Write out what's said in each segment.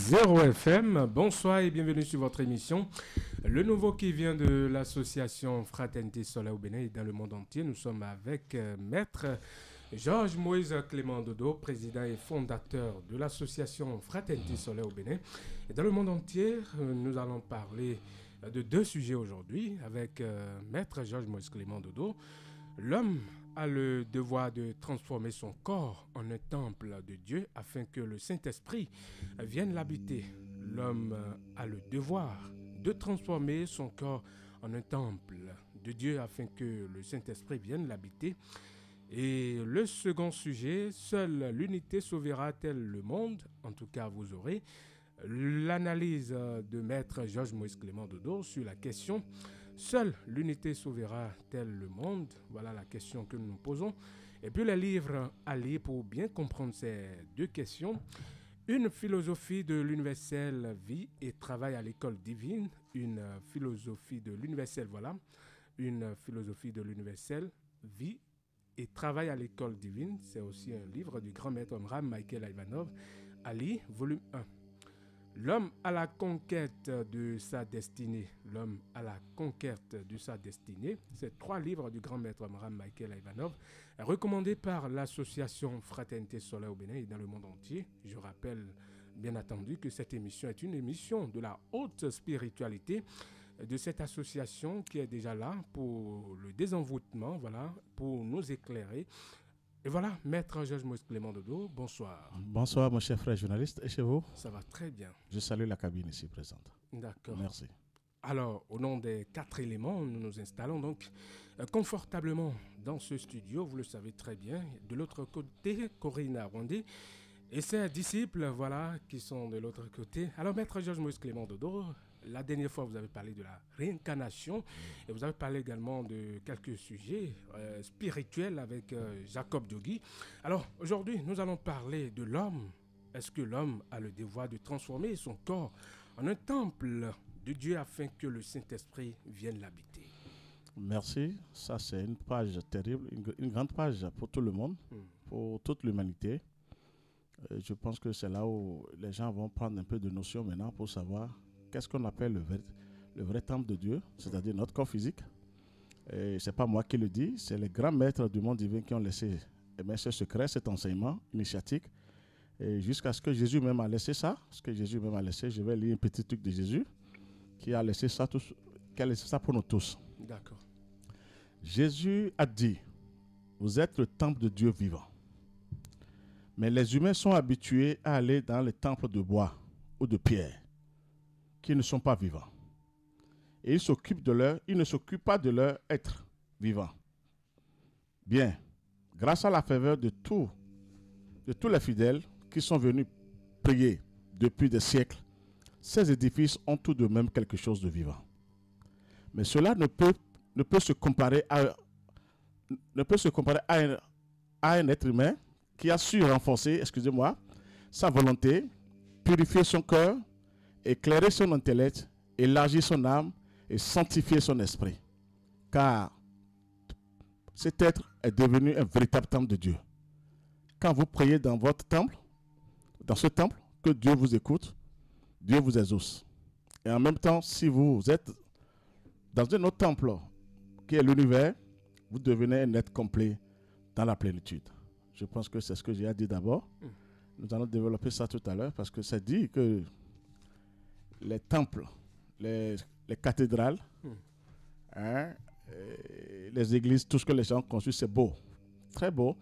Zéro FM. Bonsoir et bienvenue sur votre émission. Le nouveau qui vient de l'association Fraternité Soleil au Bénin et dans le monde entier. Nous sommes avec Maître Georges Moïse Clément Dodo, président et fondateur de l'association Fraternité Soleil au Bénin. Et dans le monde entier, nous allons parler de deux sujets aujourd'hui avec Maître Georges Moïse Clément Dodo. L'homme a le devoir de transformer son corps en un temple de Dieu afin que le Saint-Esprit vienne l'habiter. L'homme a le devoir de transformer son corps en un temple de Dieu afin que le Saint-Esprit vienne l'habiter. Et le second sujet, seule l'unité sauvera-t-elle le monde? En tout cas, vous aurez l'analyse de Maître Georges Moïse Clément Dodo sur la question « Seule l'unité sauvera-t-elle le monde ?» Voilà la question que nous nous posons. Et puis les livres à lire pour bien comprendre ces deux questions. Une philosophie de l'universelle vie et travail à l'école divine. Une philosophie de l'universelle, voilà. Une philosophie de l'universelle vie et travail à l'école divine. C'est aussi un livre du grand maître Omram Michael Ivanov. Ali, volume 1. L'homme à la conquête de sa destinée. L'homme à la conquête de sa destinée. C'est trois livres du grand maître Omram Michael Ivanov, recommandés par l'association Fraternité Soleil au Bénin et dans le monde entier. Je rappelle bien entendu que cette émission est une émission de la haute spiritualité de cette association qui est déjà là pour le désenvoûtement, voilà, pour nous éclairer. Et voilà, Maître Georges Moïse Clément Dodo, bonsoir. Bonsoir, mon cher frère journaliste. Et chez vous? Ça va très bien. Je salue la cabine ici présente. D'accord. Merci. Alors, au nom des 4 éléments, nous nous installons donc confortablement dans ce studio. Vous le savez très bien. De l'autre côté, Corinna Rondé et ses disciples, voilà, qui sont de l'autre côté. Alors, Maître Georges Moïse Clément Dodo, la dernière fois, vous avez parlé de la réincarnation et vous avez parlé également de quelques sujets spirituels avec Jacob Diogui. Alors, aujourd'hui, nous allons parler de l'homme. Est-ce que l'homme a le devoir de transformer son corps en un temple de Dieu afin que le Saint-Esprit vienne l'habiter? Merci. Ça, c'est une page terrible, une grande page pour tout le monde, pour toute l'humanité. Je pense que c'est là où les gens vont prendre un peu de notion maintenant pour savoir qu'est-ce qu'on appelle le vrai temple de Dieu, c'est-à-dire notre corps physique. Et ce n'est pas moi qui le dis, c'est les grands maîtres du monde divin qui ont laissé ce secret, cet enseignement initiatique. Et jusqu'à ce que Jésus même a laissé ça, je vais lire un petit truc de Jésus qui a laissé ça pour nous tous. D'accord. Jésus a dit, vous êtes le temple de Dieu vivant. Mais les humains sont habitués à aller dans les temples de bois ou de pierre qui ne sont pas vivants. Et ils ne s'occupent pas de leur être vivant. Bien, grâce à la faveur de tous les fidèles qui sont venus prier depuis des siècles, ces édifices ont tout de même quelque chose de vivant. Mais cela ne peut se comparer à un être humain qui a su renforcer, sa volonté, purifier son cœur, éclairer son intellect, élargir son âme et sanctifier son esprit. Car cet être est devenu un véritable temple de Dieu. Quand vous priez dans votre temple, dans ce temple, que Dieu vous écoute, Dieu vous exauce. Et en même temps, si vous êtes dans un autre temple qui est l'univers, vous devenez un être complet dans la plénitude. Je pense que c'est ce que j'ai à dire d'abord. Nous allons développer ça tout à l'heure parce que c'est dit que les temples, les cathédrales, les églises, tout ce que les gens construisent, c'est beau, très beau.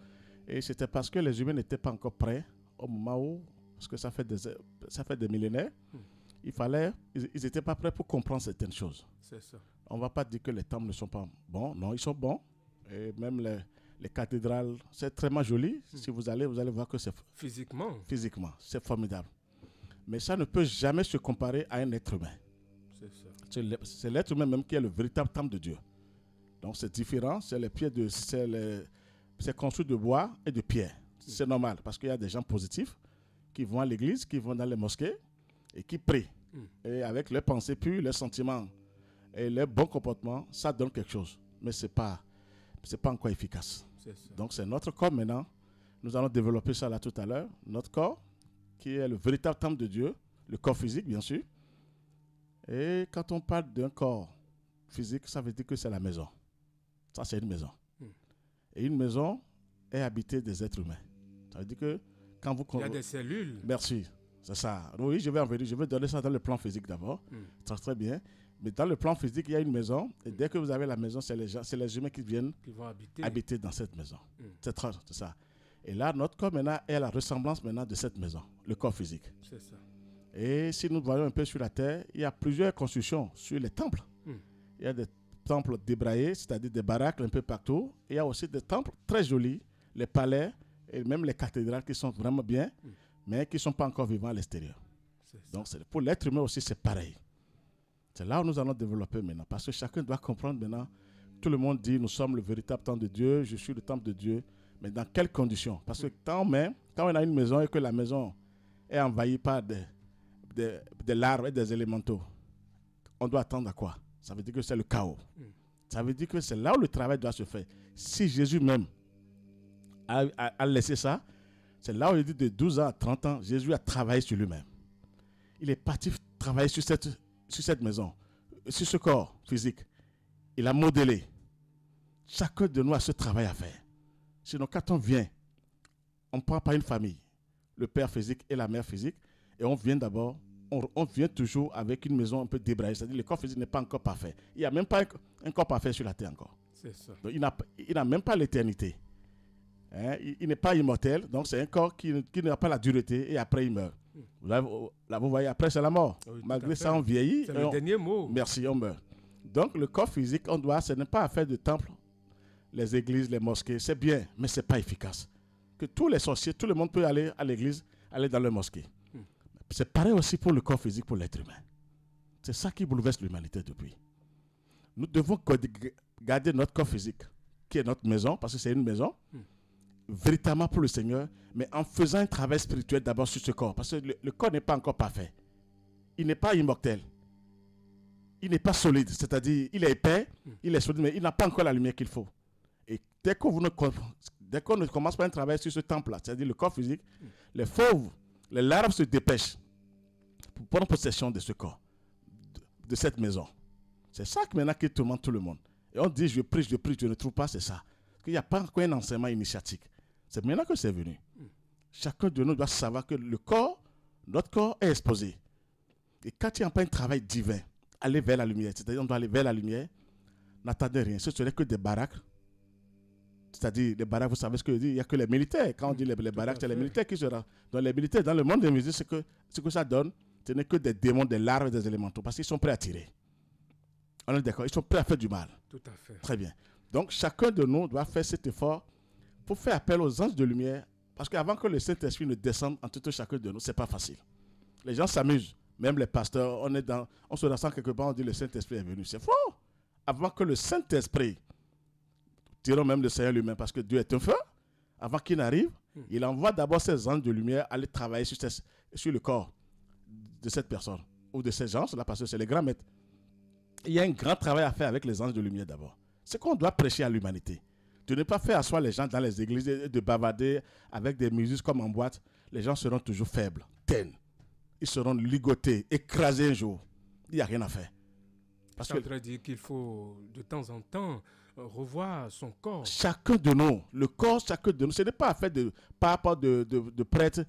Et c'était parce que les humains n'étaient pas encore prêts au moment où, parce que ça fait des millénaires, ils n'étaient pas prêts pour comprendre certaines choses. C'est ça. On ne va pas dire que les temples ne sont pas bons, non, ils sont bons. Et même les cathédrales, c'est très joli. Si vous allez voir que c'est physiquement, c'est formidable. Mais ça ne peut jamais se comparer à un être humain. C'est ça. C'est l'être humain même qui est le véritable temple de Dieu. Donc c'est différent, c'est construit de bois et de pierre. C'est normal parce qu'il y a des gens positifs qui vont à l'église, qui vont dans les mosquées et qui prient. Et avec leurs pensées pures, leurs sentiments et leurs bons comportements, ça donne quelque chose. Mais c'est pas encore efficace. Donc c'est notre corps maintenant. Nous allons développer ça là tout à l'heure. Notre corps, qui est le véritable temple de Dieu, le corps physique, bien sûr. Et quand on parle d'un corps physique, ça veut dire que c'est la maison. Ça, c'est une maison. Et une maison est habitée des êtres humains. Ça veut dire que quand vous... Il y a des cellules. Merci, c'est ça. Oui, je vais en venir. Je vais donner ça dans le plan physique d'abord. Très, très bien. Mais dans le plan physique, il y a une maison. Et dès que vous avez la maison, c'est les humains qui viennent habiter dans cette maison. C'est ça. Et là, notre corps maintenant est la ressemblance maintenant de cette maison, le corps physique. C'est ça. Et si nous voyons un peu sur la terre, il y a plusieurs constructions sur les temples. Il y a des temples débraillés, c'est-à-dire des baraques un peu partout. Il y a aussi des temples très jolis, les palais et même les cathédrales qui sont vraiment bien, mais qui ne sont pas encore vivants à l'extérieur. Donc pour l'être humain aussi, c'est pareil. C'est là où nous allons développer maintenant, parce que chacun doit comprendre maintenant. Tout le monde dit, nous sommes le véritable temple de Dieu, je suis le temple de Dieu. Mais dans quelles conditions? Parce que quand on a une maison et que la maison est envahie par des larves et des élémentaux, on doit attendre à quoi? Ça veut dire que c'est le chaos. Ça veut dire que c'est là où le travail doit se faire. Si Jésus même a laissé ça, c'est là où il dit de 12 ans à 30 ans, Jésus a travaillé sur lui-même. Il est parti travailler sur cette maison, sur ce corps physique. Il a modélé. Chacun de nous a ce travail à faire. Sinon, quand on vient, on ne prend pas une famille, le père physique et la mère physique, et on vient d'abord, on vient toujours avec une maison un peu débraillée, c'est-à-dire le corps physique n'est pas encore parfait. Il n'y a même pas un corps parfait sur la terre encore. C'est ça. Donc, il n'a même pas l'éternité. Hein? Il n'est pas immortel, donc c'est un corps qui n'a pas la dureté et après il meurt. Là, vous voyez, après c'est la mort. Oui, malgré ça, on vieillit. C'est le dernier mot. Merci, on meurt. Donc le corps physique, ce n'est pas affaire de temple. Les églises, les mosquées, c'est bien, mais ce n'est pas efficace. Que tous les sorciers, tout le monde peut aller à l'église, aller dans la mosquée. C'est pareil aussi pour le corps physique, pour l'être humain. C'est ça qui bouleverse l'humanité depuis. Nous devons garder notre corps physique, qui est notre maison, parce que c'est une maison, véritablement pour le Seigneur, mais en faisant un travail spirituel d'abord sur ce corps, parce que le corps n'est pas encore parfait. Il n'est pas immortel. Il n'est pas solide, c'est-à-dire il est épais, il est solide, mais il n'a pas encore la lumière qu'il faut. Et dès qu'on ne commence pas un travail sur ce temple-là, c'est-à-dire le corps physique, les fauves, les larves se dépêchent pour prendre possession de ce corps, de cette maison. C'est ça qui maintenant qui tourmente tout le monde. Et on dit, je prie, je ne trouve pas, c'est ça. Il n'y a pas encore un enseignement initiatique. C'est maintenant que c'est venu. Chacun de nous doit savoir que notre corps est exposé. Et quand il n'y a pas un travail divin, aller vers la lumière, c'est-à-dire on doit aller vers la lumière, n'attendez rien. Ce ne serait que des baraques. C'est-à-dire, les baraques, vous savez ce que je dis, il n'y a que les militaires. Quand on dit les baraques, c'est les militaires qui seront. Donc les militaires, dans le monde des musiques, ce que ça donne, ce n'est que des démons, des larves, des élémentaux, parce qu'ils sont prêts à tirer. On est d'accord, ils sont prêts à faire du mal. Tout à fait. Très bien. Donc chacun de nous doit faire cet effort pour faire appel aux anges de lumière, parce qu'avant que le Saint-Esprit ne descende en tout chacun de nous, ce n'est pas facile. Les gens s'amusent, même les pasteurs, on se rassemble quelque part, on dit le Saint-Esprit est venu. C'est faux. Avant que le Saint-Esprit, dirons même le Seigneur lui-même, parce que Dieu est un feu, avant qu'il n'arrive, il envoie d'abord ses anges de lumière aller travailler sur le corps de cette personne, ou de ces gens, là, parce que c'est les grands maîtres. Il y a un grand travail à faire avec les anges de lumière d'abord. C'est qu'on doit prêcher à l'humanité. De ne pas faire asseoir les gens dans les églises et de bavarder avec des musiques comme en boîte. Les gens seront toujours faibles, tênes. Ils seront ligotés, écrasés un jour. Il n'y a rien à faire. Parce que ça dire qu'il faut de temps en temps revoir son corps. Chacun de nous, le corps, chacun de nous, ce n'est pas affaire de papa, de prêtre,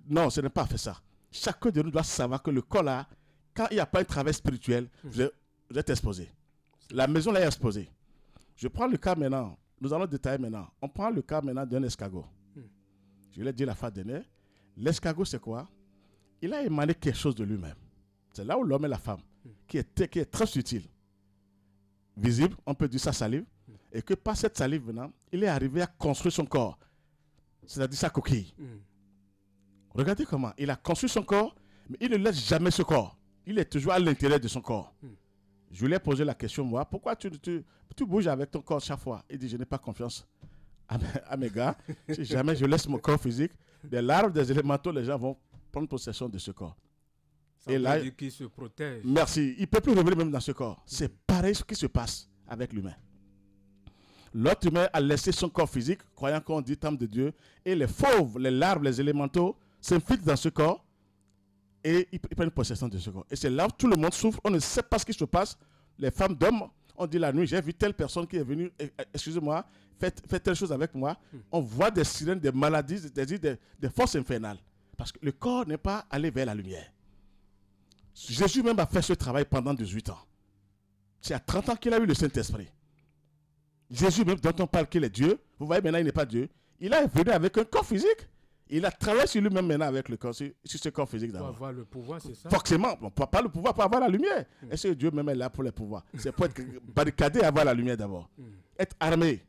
non, ce n'est pas fait ça. Chacun de nous doit savoir que le corps là, quand il n'y a pas un travail spirituel, vous êtes exposé. La maison là est exposée. Je prends le cas maintenant, nous allons détailler maintenant. On prend le cas maintenant d'un escargot. Je l'ai dit la fois dernière. L'escargot, c'est quoi? Il a émané quelque chose de lui-même. C'est là où l'homme et la femme, qui est très subtil, visible, on peut dire sa salive, et que par cette salive maintenant, il est arrivé à construire son corps, c'est-à-dire sa coquille. Regardez comment, il a construit son corps, mais il ne laisse jamais ce corps. Il est toujours à l'intérieur de son corps. Je lui ai posé la question, moi, pourquoi tu bouges avec ton corps chaque fois? Il dit, je n'ai pas confiance à mes gars. Si jamais je laisse mon corps physique, des larves, des élémentaux, les gens vont prendre possession de ce corps. Ça veut dire qu'il se protège. Merci. Il ne peut plus revenir même dans ce corps. C'est pareil ce qui se passe avec l'humain. L'autre humain a laissé son corps physique, croyant qu'on dit temple de Dieu, et les fauves, les larves, les élémentaux s'infiltrent dans ce corps, et ils prennent possession de ce corps. Et c'est là où tout le monde souffre. On ne sait pas ce qui se passe. Les femmes dorment. On dit la nuit, j'ai vu telle personne qui est venue, excusez-moi, fait telle chose avec moi. On voit des sirènes, des maladies, des forces infernales. Parce que le corps n'est pas allé vers la lumière. Jésus même a fait ce travail pendant 18 ans. C'est à 30 ans qu'il a eu le Saint-Esprit. Jésus même, dont on parle qu'il est Dieu, vous voyez maintenant il n'est pas Dieu. Il est venu avec un corps physique. Il a travaillé sur lui-même maintenant avec le corps, sur ce corps physique d'abord. Pour avoir le pouvoir, c'est ça? Forcément, pas le pouvoir, pour avoir la lumière. Est-ce que Dieu même est là pour le pouvoir? C'est pour être barricadé et avoir la lumière d'abord. Être armé,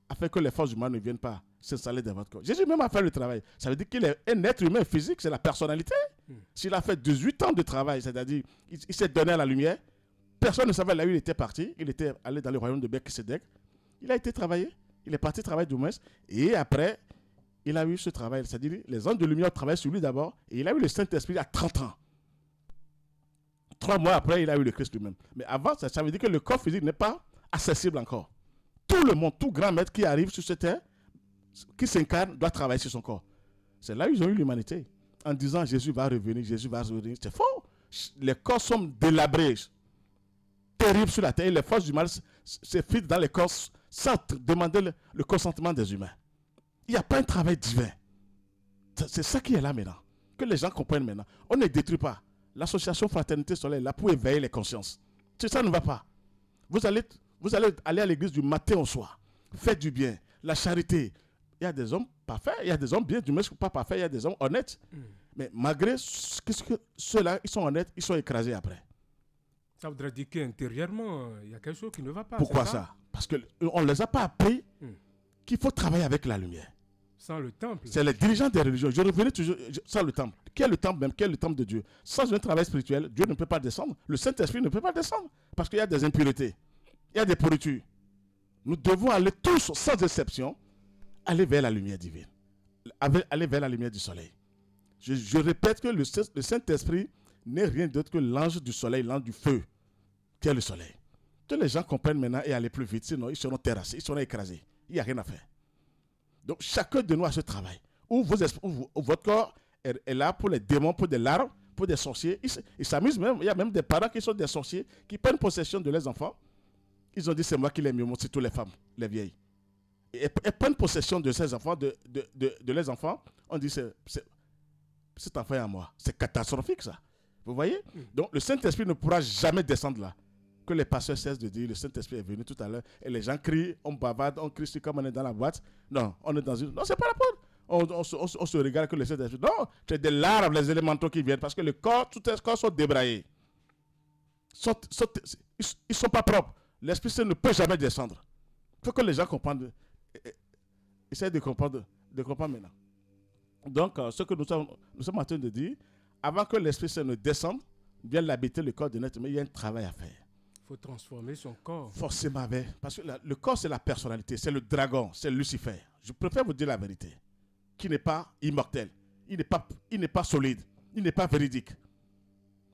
afin que les forces humaines ne viennent pas s'installer dans votre corps. Jésus même a fait le travail. Ça veut dire qu'il est un être humain physique, c'est la personnalité. S'il a fait 18 ans de travail, c'est-à-dire il s'est donné à la lumière, personne ne savait là où il était parti. Il était allé dans le royaume de Melchisédek. Il a été travaillé. Il est parti travailler du moins. Et après, il a eu ce travail. C'est-à-dire les anges de lumière travaillent sur lui d'abord. Et il a eu le Saint-Esprit à 30 ans. 3 mois après, il a eu le Christ lui-même. Mais avant, ça veut dire que le corps physique n'est pas accessible encore. Tout le monde, tout grand maître qui arrive sur cette terre, qui s'incarne, doit travailler sur son corps. C'est là où ils ont eu l'humanité. En disant Jésus va revenir, Jésus va revenir. C'est faux. Les corps sont délabrés, terribles sur la terre. Et les forces du mal se filtrent dans les corps sans demander le consentement des humains. Il n'y a pas un travail divin. C'est ça qui est là maintenant. Que les gens comprennent maintenant. On ne détruit pas. L'association Fraternité Soleil est là pour éveiller les consciences. Ça ne va pas. Vous allez aller à l'église du matin au soir. Faites du bien. La charité. Il y a des hommes parfaits, il y a des hommes bien, du moins pas parfaits, il y a des hommes honnêtes. Mais malgré que ceux-là, ils sont honnêtes, ils sont écrasés après. Ça voudrait dire qu'intérieurement, il y a quelque chose qui ne va pas. Pourquoi ça? Parce qu'on ne les a pas appris qu'il faut travailler avec la lumière. Sans le temple. C'est les dirigeants des religions. Je revenais toujours sans le temple. Quel est le temple même? Quel est le temple de Dieu? Sans un travail spirituel, Dieu ne peut pas descendre. Le Saint-Esprit ne peut pas descendre. Parce qu'il y a des impuretés. Il y a des pourritures. Nous devons aller tous, sans exception, aller vers la lumière divine. Aller vers la lumière du soleil. Je répète que le Saint-Esprit n'est rien d'autre que l'ange du soleil, l'ange du feu, qui est le soleil. Que les gens comprennent maintenant et aller plus vite, sinon ils seront terrassés, ils seront écrasés. Il n'y a rien à faire. Donc chacun de nous a ce travail. Où votre corps est là pour les démons, pour des larves, pour des sorciers. Ils s'amusent même. Il y a même des parents qui sont des sorciers, qui prennent possession de leurs enfants. Ils ont dit c'est moi qui les mieux, c'est toutes les femmes, les vieilles. Et prennent possession de ces enfants, de leurs enfants. On dit cet enfant est à moi. C'est catastrophique ça. Vous voyez? Donc le Saint-Esprit ne pourra jamais descendre là. Que les pasteurs cessent de dire le Saint-Esprit est venu tout à l'heure et les gens crient, on bavarde, on crie comme on est dans la boîte. Non, on est dans une... Non, c'est pas la peine. On se regarde que le Saint-Esprit... Non, c'est des larves, les élémentaux qui viennent parce que le corps, tous les corps sont débraillés. Ils ne sont pas propres. L'Esprit Saint ne peut jamais descendre. Il faut que les gens comprennent. Essayez de comprendre maintenant. Donc, ce que nous sommes en train de dire, avant que l'Esprit Saint ne descende, vienne l'habiter le corps de notre humain, il y a un travail à faire. Il faut transformer son corps. Forcément, parce que le corps, c'est la personnalité, c'est le dragon, c'est Lucifer. Je préfère vous dire la vérité. Qui n'est pas immortel, il n'est pas solide, il n'est pas véridique.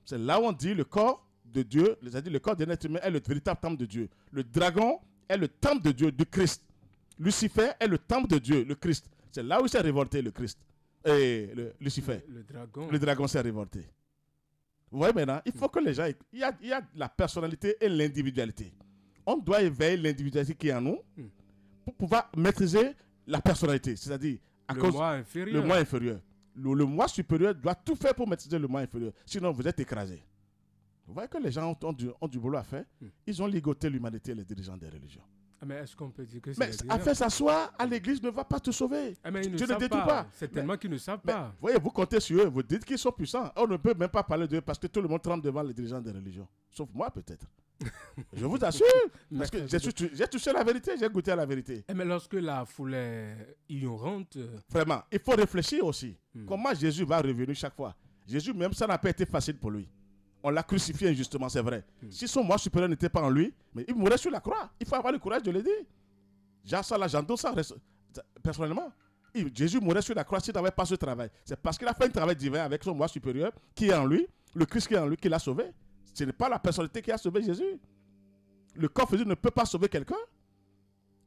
C'est là où on dit le corps de Dieu, c'est-à-dire le corps de notre humain est le véritable temple de Dieu. Le dragon est le temple de Dieu, du Christ. Lucifer est le temple de Dieu, le Christ. C'est là où il s'est révolté, le Christ. Et Lucifer. Le dragon s'est révolté. Vous voyez maintenant, il faut que les gens... Il y a la personnalité et l'individualité. On doit éveiller l'individualité qui est en nous pour pouvoir maîtriser la personnalité. C'est-à-dire le moi inférieur. Le moi inférieur. Le moi supérieur doit tout faire pour maîtriser le moi inférieur. Sinon, vous êtes écrasé. Vous voyez que les gens ont du boulot à faire. Ils ont ligoté l'humanité, les dirigeants des religions. Mais est-ce qu'on peut dire que c'est... Mais à faire s'asseoir à l'église ne va pas te sauver. Mais ils ne savent pas. C'est tellement qu'ils ne savent pas. Vous voyez, vous comptez sur eux, vous dites qu'ils sont puissants. On ne peut même pas parler d'eux parce que tout le monde tremble devant les dirigeants des religions. Sauf moi peut-être. Je vous assure. Parce que j'ai touché la vérité, j'ai goûté à la vérité. Mais lorsque la foule est ignorante... Vraiment, il faut réfléchir aussi. Comment Jésus va revenir chaque fois? Jésus même, ça n'a pas été facile pour lui. On l'a crucifié injustement, c'est vrai. Si son moi supérieur n'était pas en lui, mais il mourrait sur la croix. Il faut avoir le courage de le dire. J'entends ça personnellement. Jésus mourrait sur la croix s'il n'avait pas ce travail. C'est parce qu'il a fait un travail divin avec son moi supérieur qui est en lui, le Christ qui est en lui, qui l'a sauvé. Ce n'est pas la personnalité qui a sauvé Jésus. Le corps physique ne peut pas sauver quelqu'un.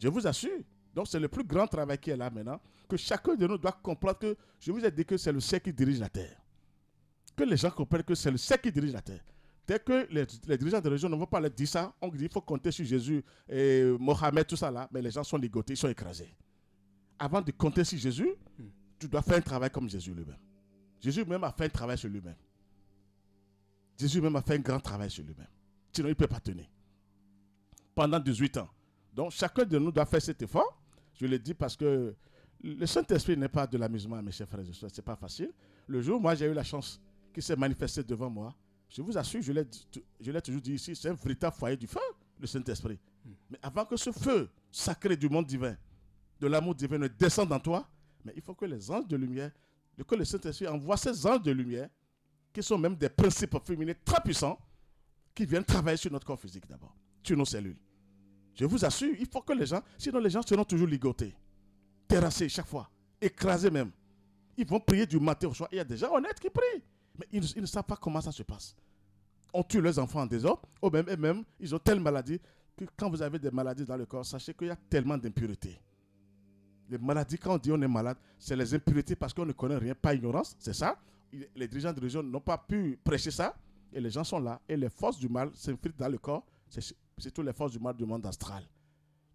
Je vous assure. Donc c'est le plus grand travail qui est là maintenant, que chacun de nous doit comprendre que je vous ai dit que c'est le ciel qui dirige la terre. Que les gens comprennent que c'est le ciel qui dirige la terre. Dès que les dirigeants de région ne vont pas leur dire ça, on dit qu'il faut compter sur Jésus et Mohamed, tout ça là, mais les gens sont ligotés, ils sont écrasés. Avant de compter sur Jésus, tu dois faire un travail comme Jésus lui-même. Jésus même a fait un travail sur lui-même. Jésus même a fait un grand travail sur lui-même. Sinon, il ne peut pas tenir. Pendant 18 ans. Donc, chacun de nous doit faire cet effort. Je le dis parce que le Saint-Esprit n'est pas de l'amusement, mes chers frères et sœurs. Ce n'est pas facile. Le jour où moi, j'ai eu la chance qu'il s'est manifesté devant moi, je vous assure, je l'ai toujours dit ici, c'est un véritable foyer du feu, le Saint-Esprit. Mais avant que ce feu sacré du monde divin, de l'amour divin ne descende en toi, mais il faut que les anges de lumière, que le Saint-Esprit envoie ces anges de lumière, qui sont même des principes féminins très puissants, qui viennent travailler sur notre corps physique d'abord, sur nos cellules. Je vous assure, il faut que les gens, sinon les gens seront toujours ligotés, terrassés chaque fois, écrasés même. Ils vont prier du matin au soir. Il y a des gens honnêtes qui prient, mais ils ne savent pas comment ça se passe. On tue leurs enfants en désordre, ou même eux-mêmes, ils ont telle maladie que quand vous avez des maladies dans le corps, sachez qu'il y a tellement d'impuretés. Les maladies, quand on dit on est malade, c'est les impuretés parce qu'on ne connaît rien, pas ignorance, c'est ça. Les dirigeants de région n'ont pas pu prêcher ça, et les gens sont là, et les forces du mal s'infiltrent dans le corps, c'est toutes les forces du mal du monde astral.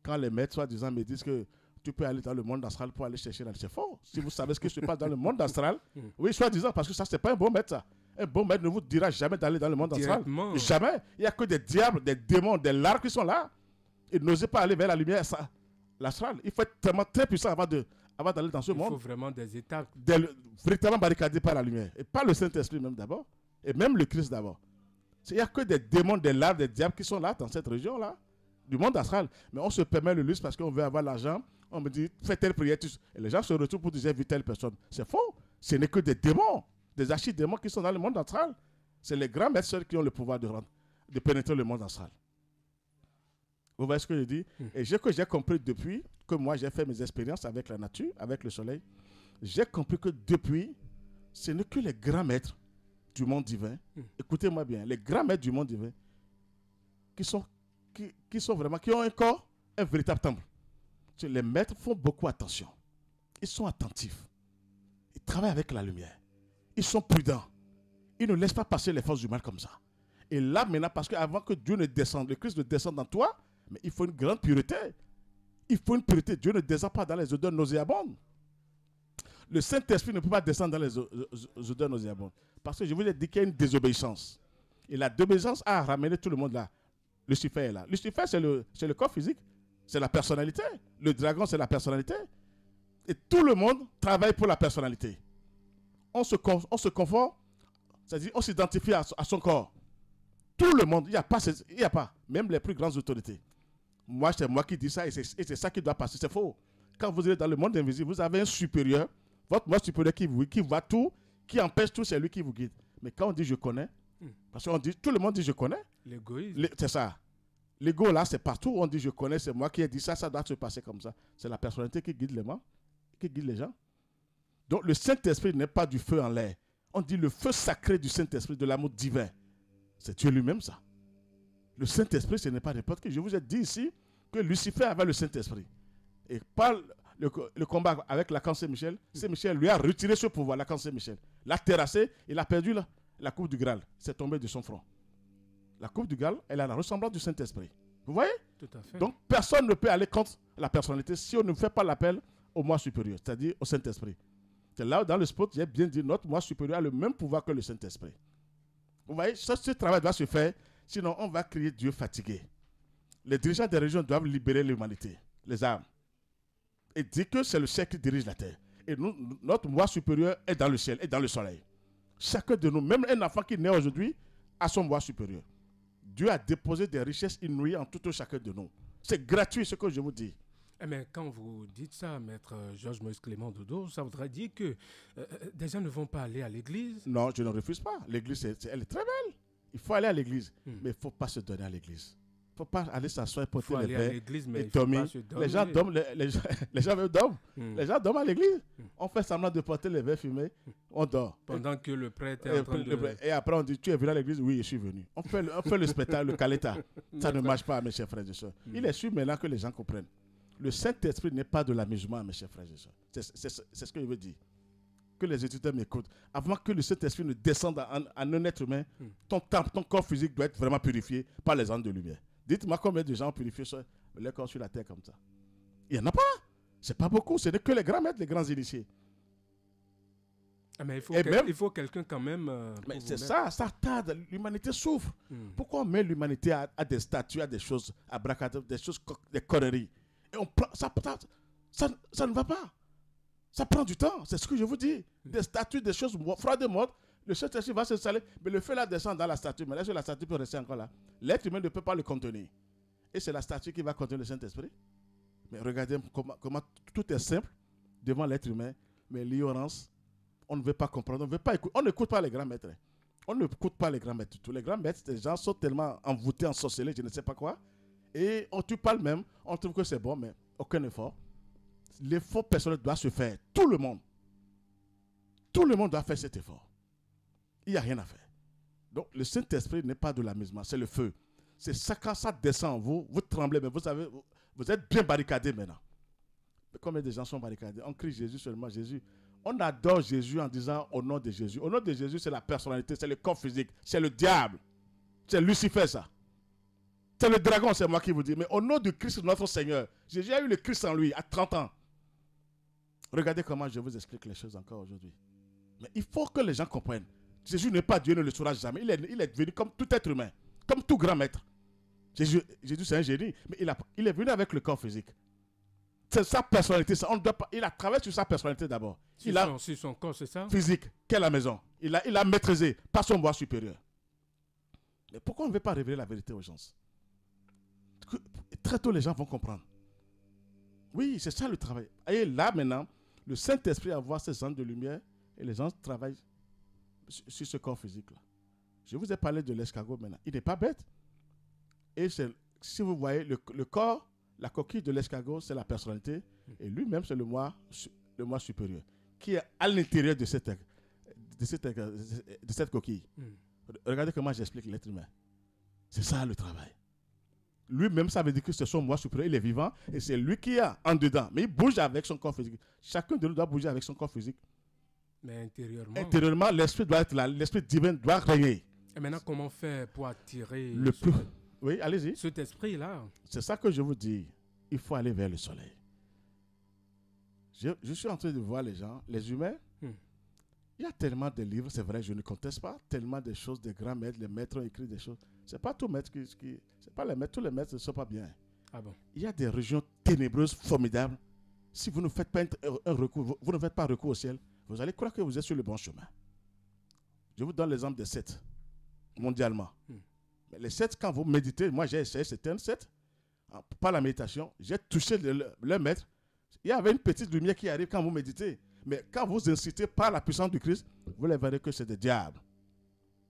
Quand les maîtres, soi-disant, me disent que tu peux aller dans le monde astral pour aller chercher, c'est faux. Si vous savez ce qui se passe dans le monde astral, oui, soi-disant, parce que ça, c'est pas un bon maître, ça. Un bon maître ne vous dira jamais d'aller dans le monde astral. Jamais. Il n'y a que des diables, des démons, des larves qui sont là. Ils n'osent pas aller vers la lumière, l'astral. Il faut être tellement très puissant avant d'aller dans ce monde. Il faut vraiment des étapes. Véritablement barricadé par la lumière. Et pas le Saint-Esprit même d'abord. Et même le Christ d'abord. Il n'y a que des démons, des larves, des diables qui sont là, dans cette région-là, du monde astral. Mais on se permet le luxe parce qu'on veut avoir l'argent. On me dit, fais telle prière. Et les gens se retrouvent pour dire, j'ai vu telle personne. C'est faux. Ce n'est que des démons, des archidémons qui sont dans le monde astral. C'est les grands maîtres qui ont le pouvoir de pénétrer le monde astral. Vous voyez ce que je dis? Et ce que j'ai compris depuis que moi j'ai fait mes expériences avec la nature, avec le soleil, j'ai compris que depuis, ce n'est que les grands maîtres du monde divin, écoutez-moi bien, les grands maîtres du monde divin, qui ont un corps, un véritable temple. Les maîtres font beaucoup attention. Ils sont attentifs. Ils travaillent avec la lumière. Ils sont prudents. Ils ne laissent pas passer les forces du mal comme ça. Et là, maintenant, parce qu'avant que Dieu ne descende, le Christ ne descende dans toi, mais il faut une grande pureté. Il faut une pureté. Dieu ne descend pas dans les odeurs nauséabondes. Le Saint-Esprit ne peut pas descendre dans les odeurs nauséabondes. Parce que je vous ai dit qu'il y a une désobéissance. Et la désobéissance a ramené tout le monde là. Lucifer est là. Lucifer, c'est le corps physique. C'est la personnalité. Le dragon, c'est la personnalité. Et tout le monde travaille pour la personnalité. On se confond, c'est-à-dire on s'identifie à son corps. Tout le monde, il n'y a pas, même les plus grandes autorités. Moi, c'est moi qui dis ça et c'est ça qui doit passer. C'est faux. Quand vous êtes dans le monde invisible, vous avez un supérieur, votre moi supérieur qui voit tout, qui empêche tout, c'est lui qui vous guide. Mais quand on dit je connais, parce que tout le monde dit je connais. L'égoïsme. C'est ça. L'ego là, c'est partout où on dit je connais, c'est moi qui ai dit ça, ça doit se passer comme ça. C'est la personnalité qui guide les gens. Donc le Saint-Esprit n'est pas du feu en l'air. On dit le feu sacré du Saint-Esprit, de l'amour divin. C'est Dieu lui-même ça. Le Saint-Esprit, ce n'est pas n'importe qui. Je vous ai dit ici que Lucifer avait le Saint-Esprit. Et par le combat avec l'archange Saint-Michel, Saint-Michel lui a retiré ce pouvoir, l'archange Saint-Michel. L'a terrassé, il a perdu la coupe du Graal. C'est tombé de son front. La coupe du Graal, elle a la ressemblance du Saint-Esprit. Vous voyez? Tout à fait. Donc, personne ne peut aller contre la personnalité si on ne fait pas l'appel au moi supérieur, c'est-à-dire au Saint-Esprit. C'est là où, dans le spot, j'ai bien dit, notre moi supérieur a le même pouvoir que le Saint-Esprit. Vous voyez, ce travail doit se faire, sinon on va créer Dieu fatigué. Les dirigeants des régions doivent libérer l'humanité, les âmes, et dire que c'est le ciel qui dirige la terre. Et notre moi supérieur est dans le ciel, est dans le soleil. Chacun de nous, même un enfant qui naît aujourd'hui, a son moi supérieur. Dieu a déposé des richesses inouïes en tout chacun de nous. C'est gratuit ce que je vous dis. Mais quand vous dites ça, maître Georges Moïse Clément Dodo, ça voudrait dire que des gens ne vont pas aller à l'église? Non, je ne refuse pas. L'église, elle est très belle. Il faut aller à l'église. Mais il ne faut pas se donner à l'église. Il ne faut pas aller s'asseoir, porter les verres et dormir. Les gens dorment. Les gens dorment. Les gens dorment à l'église. On fait semblant de porter les verres fumés. On dort. Pendant que le prêtre est en train de... Et après, on dit, tu es venu à l'église? Oui, je suis venu. On fait le spectacle, le caleta. Ça ne marche pas, mes chers frères et sœurs. Il est sûr maintenant que les gens comprennent. Le Saint-Esprit n'est pas de l'amusement, mes chers frères et sœurs. C'est ce que je veux dire. que les étudiants m'écoutent, avant que le Saint-Esprit ne descende en un être humain, ton corps physique doit être vraiment purifié par les anges de lumière. Dites-moi combien de gens ont purifié leur corps sur la terre comme ça. Il n'y en a pas. Ce n'est pas beaucoup. Ce n'est que les grands maîtres, les grands initiés. Mais il faut quelqu'un quand même. Mais c'est ça tarde. L'humanité souffre. Pourquoi on met l'humanité à des statuts, à des choses, à bracadabra, des choses, des conneries? Et on prend, ça ne va pas. Ça prend du temps, c'est ce que je vous dis. Des statues, des choses froides mortes, le Saint-Esprit va s'installer, mais le feu là descend dans la statue. Mais là, la statue peut rester encore là. L'être humain ne peut pas le contenir. Et c'est la statue qui va contenir le Saint-Esprit. Mais regardez comment tout est simple devant l'être humain, mais l'ignorance, on ne veut pas comprendre, on ne veut pas écouter. On n'écoute pas les grands maîtres. On n'écoute pas les grands maîtres. Tous les grands maîtres, les gens sont tellement envoûtés, ensorcelés, je ne sais pas quoi. Et tu parles même, on trouve que c'est bon, mais aucun effort. L'effort personnel doit se faire. Tout le monde doit faire cet effort. Il n'y a rien à faire. Donc, le Saint-Esprit n'est pas de l'amusement, c'est le feu. C'est ça, quand ça descend en vous, vous tremblez, mais vous êtes bien barricadé maintenant. Mais combien de gens sont barricadés? On crie Jésus seulement, Jésus. On adore Jésus en disant au nom de Jésus. Au nom de Jésus, c'est la personnalité, c'est le corps physique, c'est le diable. C'est Lucifer, ça. C'est le dragon, c'est moi qui vous dis. Mais au nom du Christ, notre Seigneur, Jésus a eu le Christ en lui à 30 ans. Regardez comment je vous explique les choses encore aujourd'hui. Mais il faut que les gens comprennent. Jésus n'est pas Dieu, ne le saura jamais. Il est venu comme tout être humain, comme tout grand maître. Jésus c'est un génie, mais il est venu avec le corps physique. C'est sa personnalité. Ça, il a travaillé sur sa personnalité d'abord. Sur son corps, c'est ça? Physique, qu'est la maison. Il a maîtrisé par son moi supérieur. Mais pourquoi on ne veut pas révéler la vérité aux gens? Très tôt, les gens vont comprendre. Oui, c'est ça le travail. Et là, maintenant, le Saint-Esprit a voir ces anges de lumière et les gens travaillent sur ce corps physique-là. Je vous ai parlé de l'escargot maintenant. Il n'est pas bête. Et si vous voyez, le corps, la coquille de l'escargot, c'est la personnalité. Et lui-même, c'est le moi supérieur, qui est à l'intérieur de cette coquille. Regardez comment j'explique l'être humain. C'est ça le travail. Lui-même, ça veut dire que c'est son moi supérieur, il est vivant, et c'est lui qui est en dedans. Mais il bouge avec son corps physique. Chacun de nous doit bouger avec son corps physique. Mais intérieurement, l'esprit doit être là, l'esprit divin doit régner. Et maintenant, comment faire pour attirer oui, allez-y. Cet esprit-là? C'est ça que je vous dis. Il faut aller vers le soleil. Je suis en train de voir les gens, les humains. Il y a tellement de livres, c'est vrai, je ne conteste pas. Tellement de choses, des grands maîtres, les maîtres ont écrit des choses. Ce n'est pas tout maître c'est pas les maîtres, tous les maîtres ne sont pas bien. Ah bon? Il y a des régions ténébreuses, formidables. Si vous ne faites pas un recours, vous ne faites pas recours au ciel, vous allez croire que vous êtes sur le bon chemin. Je vous donne l'exemple des 7, mondialement. Mais les 7, quand vous méditez, moi j'ai essayé, c'était un 7. Par la méditation, j'ai touché le maître. Il y avait une petite lumière qui arrive quand vous méditez. Mais quand vous incitez par la puissance du Christ, vous verrez que c'est des diables.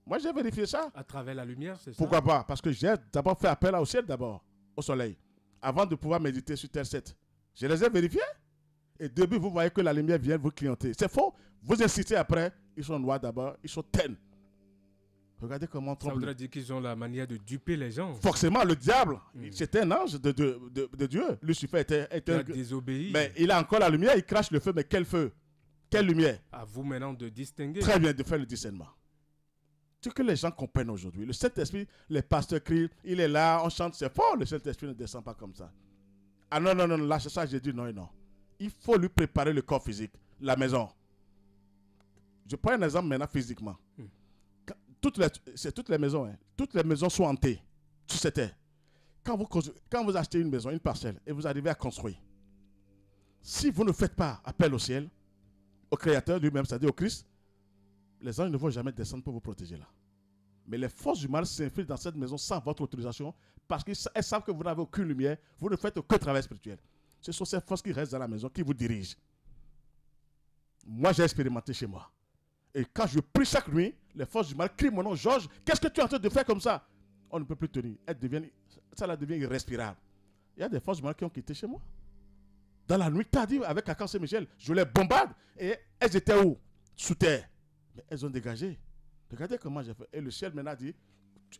Moi, j'ai vérifié ça. À travers la lumière, c'est ça? Pourquoi pas? Parce que j'ai d'abord fait appel au ciel d'abord, au soleil, avant de pouvoir méditer sur Terre 7. Je les ai vérifiés. Et début, vous voyez que la lumière vient vous clienter. C'est faux. Vous incitez après, ils sont noirs d'abord, ils sont terne. Regardez comment on trompe. Ça voudrait dire qu'ils ont la manière de duper les gens. Forcément, le diable, c'était un ange de Dieu. Lucifer était un désobéi. Mais il a encore la lumière, il crache le feu. Mais quel feu? Quelle lumière? À vous maintenant de distinguer. Très bien, de faire le discernement. Ce que les gens comprennent aujourd'hui. Le Saint-Esprit, les pasteurs crient, il est là, on chante, c'est fort. Le Saint-Esprit ne descend pas comme ça. Ah non, là c'est ça, j'ai dit non et non. Il faut lui préparer le corps physique, la maison. Je prends un exemple maintenant physiquement. C'est toutes les maisons. Toutes les maisons sont hantées sur cette terre. Quand vous achetez une maison, une parcelle, et vous arrivez à construire, si vous ne faites pas appel au ciel, au Créateur lui-même, c'est-à-dire au Christ, les anges ne vont jamais descendre pour vous protéger là. Mais les forces du mal s'infiltrent dans cette maison sans votre autorisation parce qu'elles savent que vous n'avez aucune lumière, vous ne faites aucun travail spirituel. Ce sont ces forces qui restent dans la maison, qui vous dirigent. Moi, j'ai expérimenté chez moi. Et quand je prie chaque nuit, les forces du mal crient mon nom, Georges, qu'est-ce que tu es en train de faire comme ça? On ne peut plus tenir. Ça devient irrespirable. Il y a des forces du mal qui ont quitté chez moi. Dans la nuit tardive, avec Akan Saint-Michel, je les bombarde. Et elles étaient où? Sous terre. Mais elles ont dégagé. Regardez comment j'ai fait. Et le ciel maintenant dit,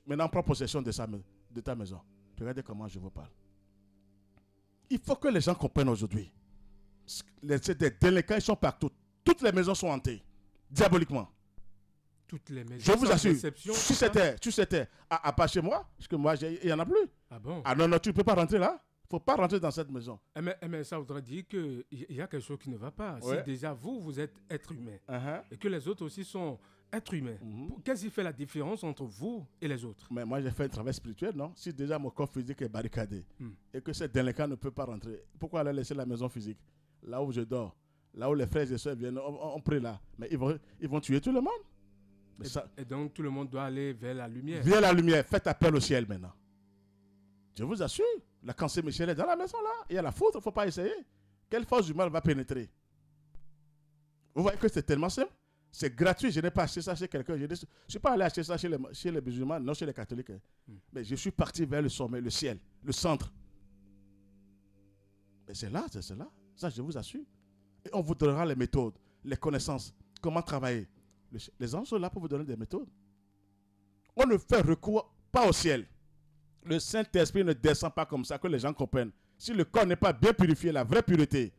maintenant prends possession de ta maison. Regardez comment je vous parle. Il faut que les gens comprennent aujourd'hui. Des délinquants, ils sont partout. Toutes les maisons sont hantées, diaboliquement. Toutes les maisons. Je vous assure, déception, si c'était à part chez moi, parce que moi, il n'y en a plus. Ah bon? Ah non, tu ne peux pas rentrer là. Il ne faut pas rentrer dans cette maison. Mais ça voudrait dire qu'il y a quelque chose qui ne va pas. Ouais. Si déjà vous êtes être humain, et que les autres aussi sont êtres humains, qu'est-ce qui fait la différence entre vous et les autres? Mais moi, j'ai fait un travail spirituel, non? Si déjà mon corps physique est barricadé et que ces délinquants ne peuvent pas rentrer, pourquoi aller laisser la maison physique? Là où je dors, là où les frères et soeurs viennent, on prie là. Mais ils vont tuer tout le monde. Et donc tout le monde doit aller vers la lumière. Vers la lumière, faites appel au ciel maintenant. Je vous assure, la cancer Michel est dans la maison là. Il y a la foudre, il ne faut pas essayer. Quelle force du mal va pénétrer? Vous voyez que c'est tellement simple. C'est gratuit, je n'ai pas acheté ça chez quelqu'un. Je ne suis pas allé acheter ça chez les musulmans, non chez les catholiques. Mais je suis parti vers le sommet, le ciel, le centre. Mais c'est là. Ça, je vous assure. Et on vous donnera les méthodes, les connaissances, comment travailler. Les anges sont là pour vous donner des méthodes. On ne fait recours pas au ciel. Le Saint-Esprit ne descend pas comme ça, que les gens comprennent. Si le corps n'est pas bien purifié, la vraie pureté,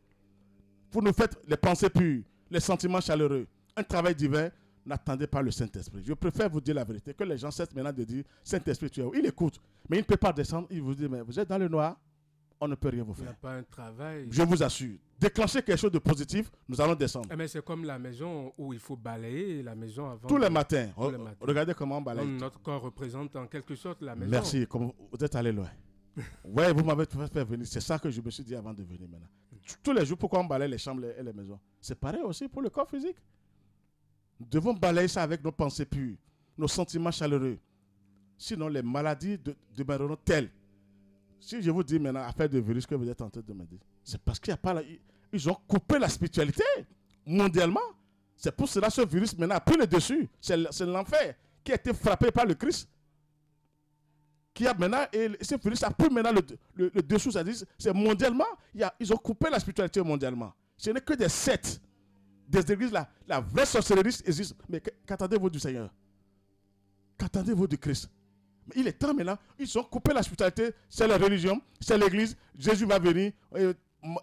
vous nous faites les pensées pures, les sentiments chaleureux, un travail divin, n'attendez pas le Saint-Esprit. Je préfère vous dire la vérité, que les gens cessent maintenant de dire Saint-Esprit, tu es où? Il écoute, mais il ne peut pas descendre. Il vous dit, mais vous êtes dans le noir, on ne peut rien vous faire. Il n'y a pas un travail. Je vous assure, déclenchez quelque chose de positif, nous allons descendre. Mais c'est comme la maison où il faut balayer la maison avant. Tous les matins. Tous les matins. Regardez comment on balaye. Notre corps représente en quelque sorte la maison. Merci, comme vous êtes allé loin. Ouais, vous m'avez fait venir. C'est ça que je me suis dit avant de venir maintenant. Tous les jours, pourquoi on balaye les chambres et les maisons? C'est pareil aussi pour le corps physique. Nous devons balayer ça avec nos pensées pures, nos sentiments chaleureux. Sinon, les maladies demeureront telles. Si je vous dis maintenant, affaire de virus que vous êtes en train de me dire, c'est parce qu'il n'y a pas... Ils ont coupé la spiritualité mondialement. C'est pour cela que ce virus maintenant a pris le dessus. C'est l'enfer qui a été frappé par le Christ. Qui a maintenant, et ce virus a pris maintenant le dessous, c'est mondialement, ils ont coupé la spiritualité mondialement. Ce n'est que des sectes, des églises, la vraie sorcellerie existe. Mais qu'attendez-vous du Seigneur? Qu'attendez-vous du Christ? Mais il est temps maintenant, ils ont coupé la spiritualité, c'est la religion, c'est l'église, Jésus va venir,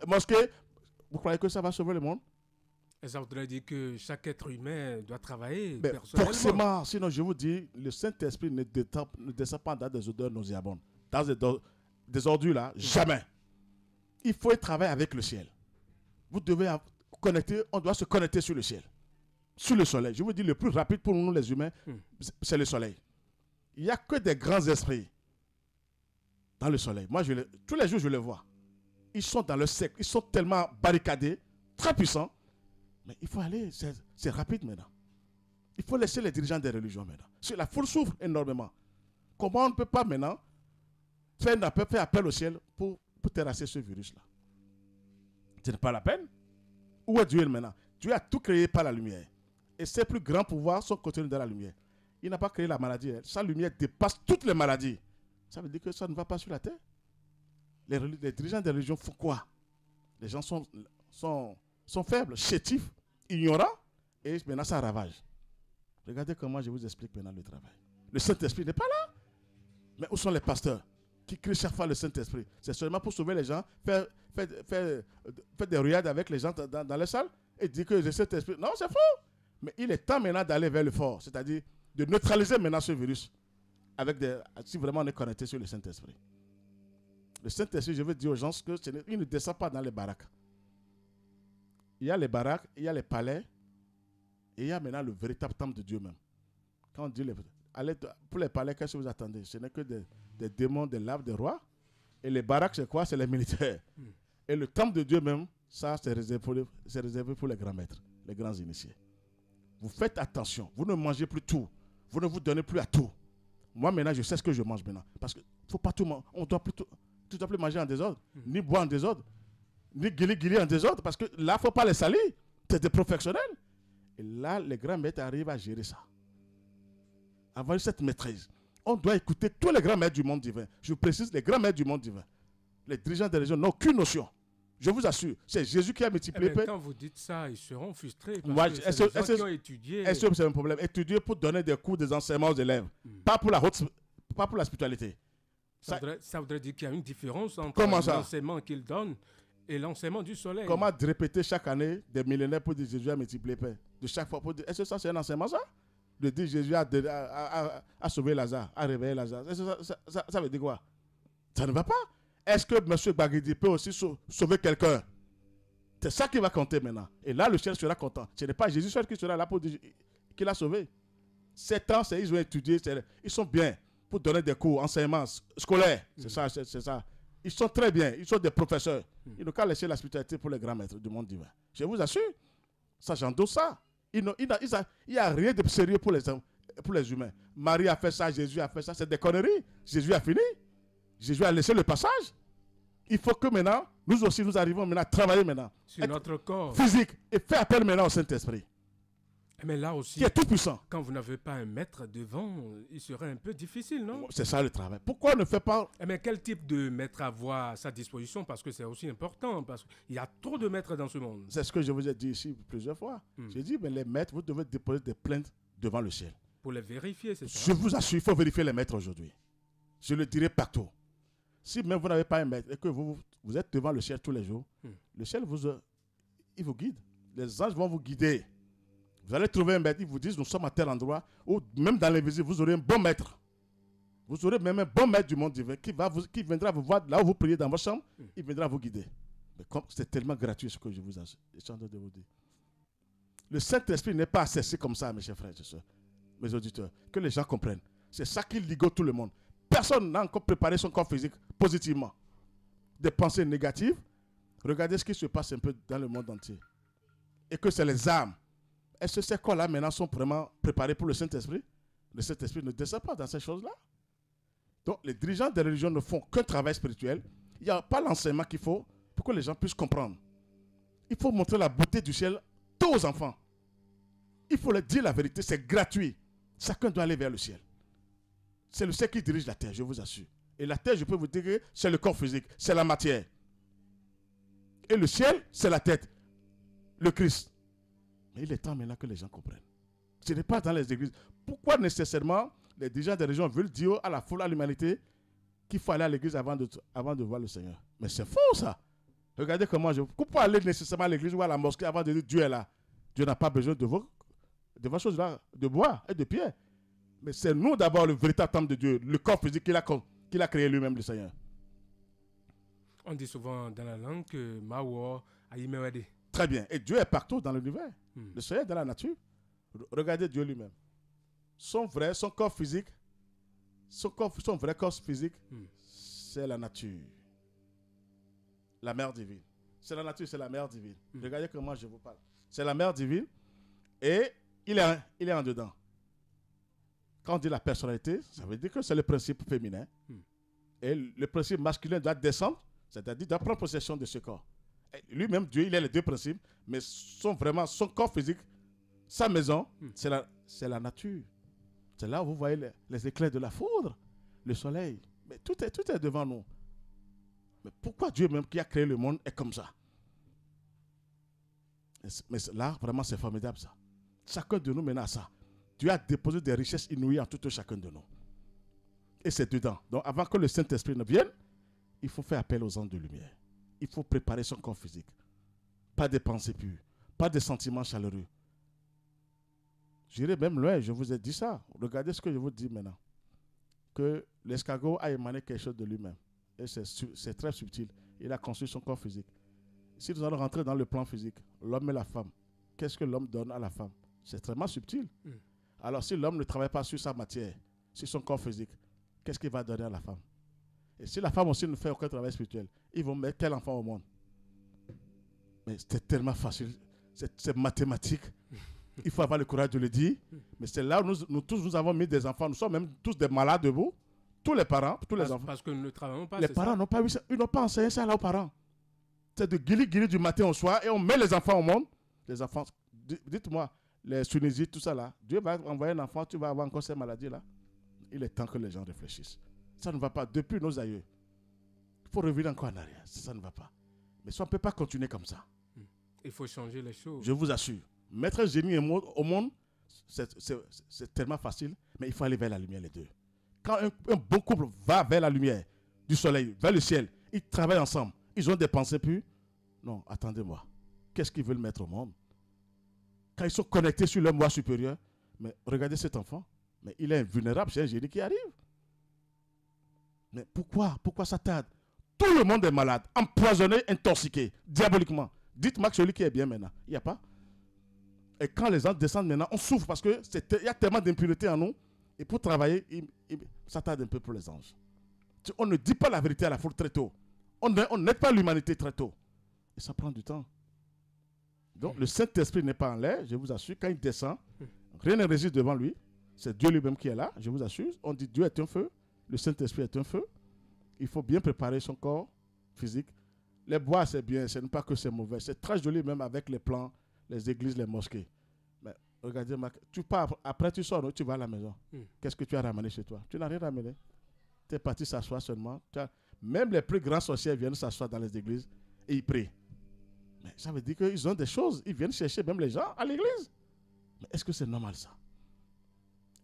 mosquée. Vous croyez que ça va sauver le monde? Et ça voudrait dire que chaque être humain doit travailler mais personnellement. Forcément, sinon je vous dis, le Saint-Esprit ne descend pas dans des odeurs nauséabondes, dans des ordures là, jamais. Il faut travailler avec le ciel. Vous devez connecter, on doit se connecter sur le ciel, sur le soleil. Je vous dis, le plus rapide pour nous les humains, c'est le soleil. Il n'y a que des grands esprits dans le soleil. Moi, tous les jours, je les vois. Ils sont dans le cercle, ils sont tellement barricadés, très puissants. Mais il faut aller, c'est rapide maintenant. Il faut laisser les dirigeants des religions maintenant. La foule souffre énormément. Comment on ne peut pas maintenant faire appel au ciel pour terrasser ce virus-là? Ce n'est pas la peine. Où est Dieu maintenant? Dieu a tout créé par la lumière. Et ses plus grands pouvoirs sont contenus dans la lumière. Il n'a pas créé la maladie. Sa lumière dépasse toutes les maladies. Ça veut dire que ça ne va pas sur la terre. Les dirigeants des religions font quoi? Les gens sont faibles, chétifs, ignorants, et maintenant ça ravage. Regardez comment je vous explique maintenant le travail. Le Saint-Esprit n'est pas là. Mais où sont les pasteurs qui crient chaque fois le Saint-Esprit? C'est seulement pour sauver les gens, faire des riades avec les gens dans les salles et dire que le Saint-Esprit... Non, c'est faux. Mais il est temps maintenant d'aller vers le fort, c'est-à-dire de neutraliser maintenant ce virus si vraiment on est connecté sur le Saint-Esprit. Le Saint-Esprit, je veux dire aux gens qu'il ne descend pas dans les baraques. Il y a les baraques, il y a les palais, et il y a maintenant le véritable temple de Dieu même. Quand on dit pour les palais, qu'est-ce que vous attendez? Ce n'est que des démons, des laves, des rois. Et les baraques, c'est quoi? C'est les militaires. Et le temple de Dieu même, ça, c'est réservé pour les grands maîtres, les grands initiés. Vous faites attention, vous ne mangez plus tout. Vous ne vous donnez plus à tout. Moi, maintenant, je sais ce que je mange maintenant. Parce qu'il ne faut pas tout manger. On ne doit plus manger en désordre, ni boire en désordre, ni guili en désordre, parce que là, il ne faut pas les salir. C'est des professionnels. Et là, les grands maîtres arrivent à gérer ça. Avoir cette maîtrise. On doit écouter tous les grands maîtres du monde divin. Je précise, les grands maîtres du monde divin. Les dirigeants des régions n'ont aucune notion. Je vous assure, c'est Jésus qui a multiplié. Mais quand vous dites ça, ils seront frustrés. Parce que c'est des gens qui ont étudié. Est-ce que c'est un problème? Étudier pour donner des cours, des enseignements aux élèves. Pas pour la spiritualité. Ça voudrait dire qu'il y a une différence entre Comment ça? l'enseignement qu'ils donnent Et l'enseignement du soleil. Comment répéter chaque année des millénaires pour dire Jésus a multiplié pain? De chaque fois pour dire, est-ce que ça c'est un enseignement ça? De dire Jésus a sauvé Lazare, a réveillé Lazare. Est-ce que ça veut dire quoi? Ça ne va pas. Est-ce que M. Baguidi peut aussi sauver quelqu'un? C'est ça qui va compter maintenant. Et là, le ciel sera content. Ce n'est pas Jésus seul qui sera là pour dire qu'il a sauvé. 7 ans, ils ont étudié, ils sont bien pour donner des cours, enseignements scolaires. C'est ça, c'est ça. Ils sont très bien, ils sont des professeurs. Ils n'ont qu'à laisser la spiritualité pour les grands maîtres du monde divin. Je vous assure, ça j'endosse ça. Il n'y a rien de sérieux pour les humains. Marie a fait ça, Jésus a fait ça, c'est des conneries. Jésus a fini. Jésus a laissé le passage. Il faut que maintenant, nous aussi, nous arrivons maintenant à travailler maintenant. Sur notre corps. Physique. Et faire appel maintenant au Saint-Esprit. Mais là aussi, qui est tout puissant. Quand vous n'avez pas un maître devant, il serait un peu difficile, non? C'est ça le travail. Pourquoi on ne fait pas... Mais quel type de maître avoir à sa disposition? Parce que c'est aussi important, parce qu'il y a trop de maîtres dans ce monde. C'est ce que je vous ai dit ici plusieurs fois. J'ai dit, mais les maîtres, vous devez déposer des plaintes devant le ciel. Pour les vérifier, c'est ça? Je vous assure, il faut vérifier les maîtres aujourd'hui. Je le dirai partout. Si même vous n'avez pas un maître et que vous êtes devant le ciel tous les jours, le ciel il vous guide. Les anges vont vous guider. Vous allez trouver un maître, ils vous disent, nous sommes à tel endroit, ou même dans l'invisible, vous aurez un bon maître. Vous aurez même un bon maître du monde divin qui viendra vous voir là où vous priez dans votre chambre, il viendra vous guider. Mais comme c'est tellement gratuit ce que je vous ai de vous dire. Le Saint-Esprit n'est pas accessible comme ça, mes chers frères et soeurs, mes auditeurs, que les gens comprennent. C'est ça qui ligote tout le monde. Personne n'a encore préparé son corps physique positivement. Des pensées négatives. Regardez ce qui se passe un peu dans le monde entier. Et que c'est les âmes. Est-ce que ces corps-là maintenant sont vraiment préparés pour le Saint-Esprit? Le Saint-Esprit ne descend pas dans ces choses-là. Donc les dirigeants des religions ne font qu'un travail spirituel. Il n'y a pas l'enseignement qu'il faut pour que les gens puissent comprendre. Il faut montrer la beauté du ciel tous aux enfants. Il faut leur dire la vérité, c'est gratuit. Chacun doit aller vers le ciel. C'est le ciel qui dirige la terre, je vous assure. Et la terre, je peux vous dire que c'est le corps physique, c'est la matière. Et le ciel, c'est la tête, le Christ. Mais il est temps maintenant que les gens comprennent. Ce n'est pas dans les églises. Pourquoi nécessairement les dirigeants des régions veulent dire à la foule, à l'humanité, qu'il faut aller à l'église avant de voir le Seigneur? Mais c'est faux ça. Regardez comment pourquoi aller nécessairement à l'église ou à la mosquée avant de dire Dieu est là? Dieu n'a pas besoin de vos choses là, de bois et de pierre. Mais c'est nous d'abord le véritable temple de Dieu, le corps physique qu'il a créé lui-même, le Seigneur. On dit souvent dans la langue que Mawo a Imewede. Très bien. Et Dieu est partout dans l'univers. Le Seigneur est dans la nature. Regardez Dieu lui-même. Son corps physique, son vrai corps physique, c'est la nature. La mère divine. C'est la nature, c'est la mère divine. Regardez comment je vous parle. C'est la mère divine et il est en dedans. Quand on dit la personnalité, ça veut dire que c'est le principe féminin. Et le principe masculin doit descendre, c'est-à-dire doit prendre possession de ce corps. Lui-même, Dieu, il a les deux principes, mais son corps physique, sa maison, c'est la nature. C'est là où vous voyez les éclairs de la foudre, le soleil. Mais tout est devant nous. Mais pourquoi Dieu même qui a créé le monde est comme ça? Mais là, vraiment, c'est formidable ça. Chacun de nous maintenant a ça. Dieu a déposé des richesses inouïes en tout chacun de nous. Et c'est dedans. Donc avant que le Saint-Esprit ne vienne, il faut faire appel aux anges de lumière. Il faut préparer son corps physique. Pas des pensées pures, pas des sentiments chaleureux. J'irai même loin, je vous ai dit ça. Regardez ce que je vous dis maintenant. Que l'escargot a émané quelque chose de lui-même. Et c'est très subtil. Il a construit son corps physique. Si nous allons rentrer dans le plan physique, l'homme et la femme, qu'est-ce que l'homme donne à la femme? C'est extrêmement subtil. Alors si l'homme ne travaille pas sur sa matière, sur son corps physique, qu'est-ce qu'il va donner à la femme? Et si la femme aussi ne fait aucun travail spirituel, ils vont mettre quel enfant au monde? Mais c'est tellement facile, c'est mathématique. Il faut avoir le courage de le dire. Mais c'est là où nous tous, nous avons mis des enfants. Nous sommes même tous des malades debout. Tous les parents, tous les enfants. Parce que nous ne travaillons pas. Les parents n'ont pas vu ça. Ils n'ont pas enseigné ça là aux parents. C'est de guili-guili du matin au soir et on met les enfants au monde. Les enfants, dites-moi, les Sunisites, tout ça là, Dieu va envoyer un enfant, tu vas avoir encore ces maladies-là. Il est temps que les gens réfléchissent. Ça ne va pas. Depuis nos aïeux, il faut revenir encore en arrière. Ça ne va pas. Mais ça, on ne peut pas continuer comme ça. Il faut changer les choses. Je vous assure. Mettre un génie au monde, c'est tellement facile, mais il faut aller vers la lumière les deux. Quand un bon couple va vers la lumière du soleil, vers le ciel, ils travaillent ensemble, ils ont des pensées pures, Non, attendez-moi. Qu'est-ce qu'ils veulent mettre au monde? Quand ils sont connectés sur leur moi supérieur, mais regardez cet enfant. Mais il est invulnérable, c'est un génie qui arrive. Mais pourquoi? Pourquoi ça tarde? Tout le monde est malade, empoisonné, intoxiqué, diaboliquement. Dites-moi que celui qui est bien maintenant, il n'y a pas. Et quand les gens descendent maintenant, on souffre parce qu'il y a tellement d'impureté en nous. Et pour travailler, ça tarde un peu pour les anges. On ne dit pas la vérité à la foule très tôt. On n'aide pas l'humanité très tôt. Et ça prend du temps. Donc le Saint-Esprit n'est pas en l'air, je vous assure. Quand il descend, rien ne résiste devant lui. C'est Dieu lui-même qui est là, je vous assure. On dit Dieu est un feu, le Saint-Esprit est un feu. Il faut bien préparer son corps physique. Les bois, c'est bien, ce n'est pas que c'est mauvais. C'est très joli même avec les plans, les églises, les mosquées. Mais regardez, tu pars, après tu sors, tu vas à la maison. Qu'est-ce que tu as ramené chez toi? Tu n'as rien ramené. Tu es parti s'asseoir seulement. Même les plus grands sorciers viennent s'asseoir dans les églises et ils prient. Mais ça veut dire qu'ils ont des choses. Ils viennent chercher même les gens à l'église. Mais est-ce que c'est normal ça?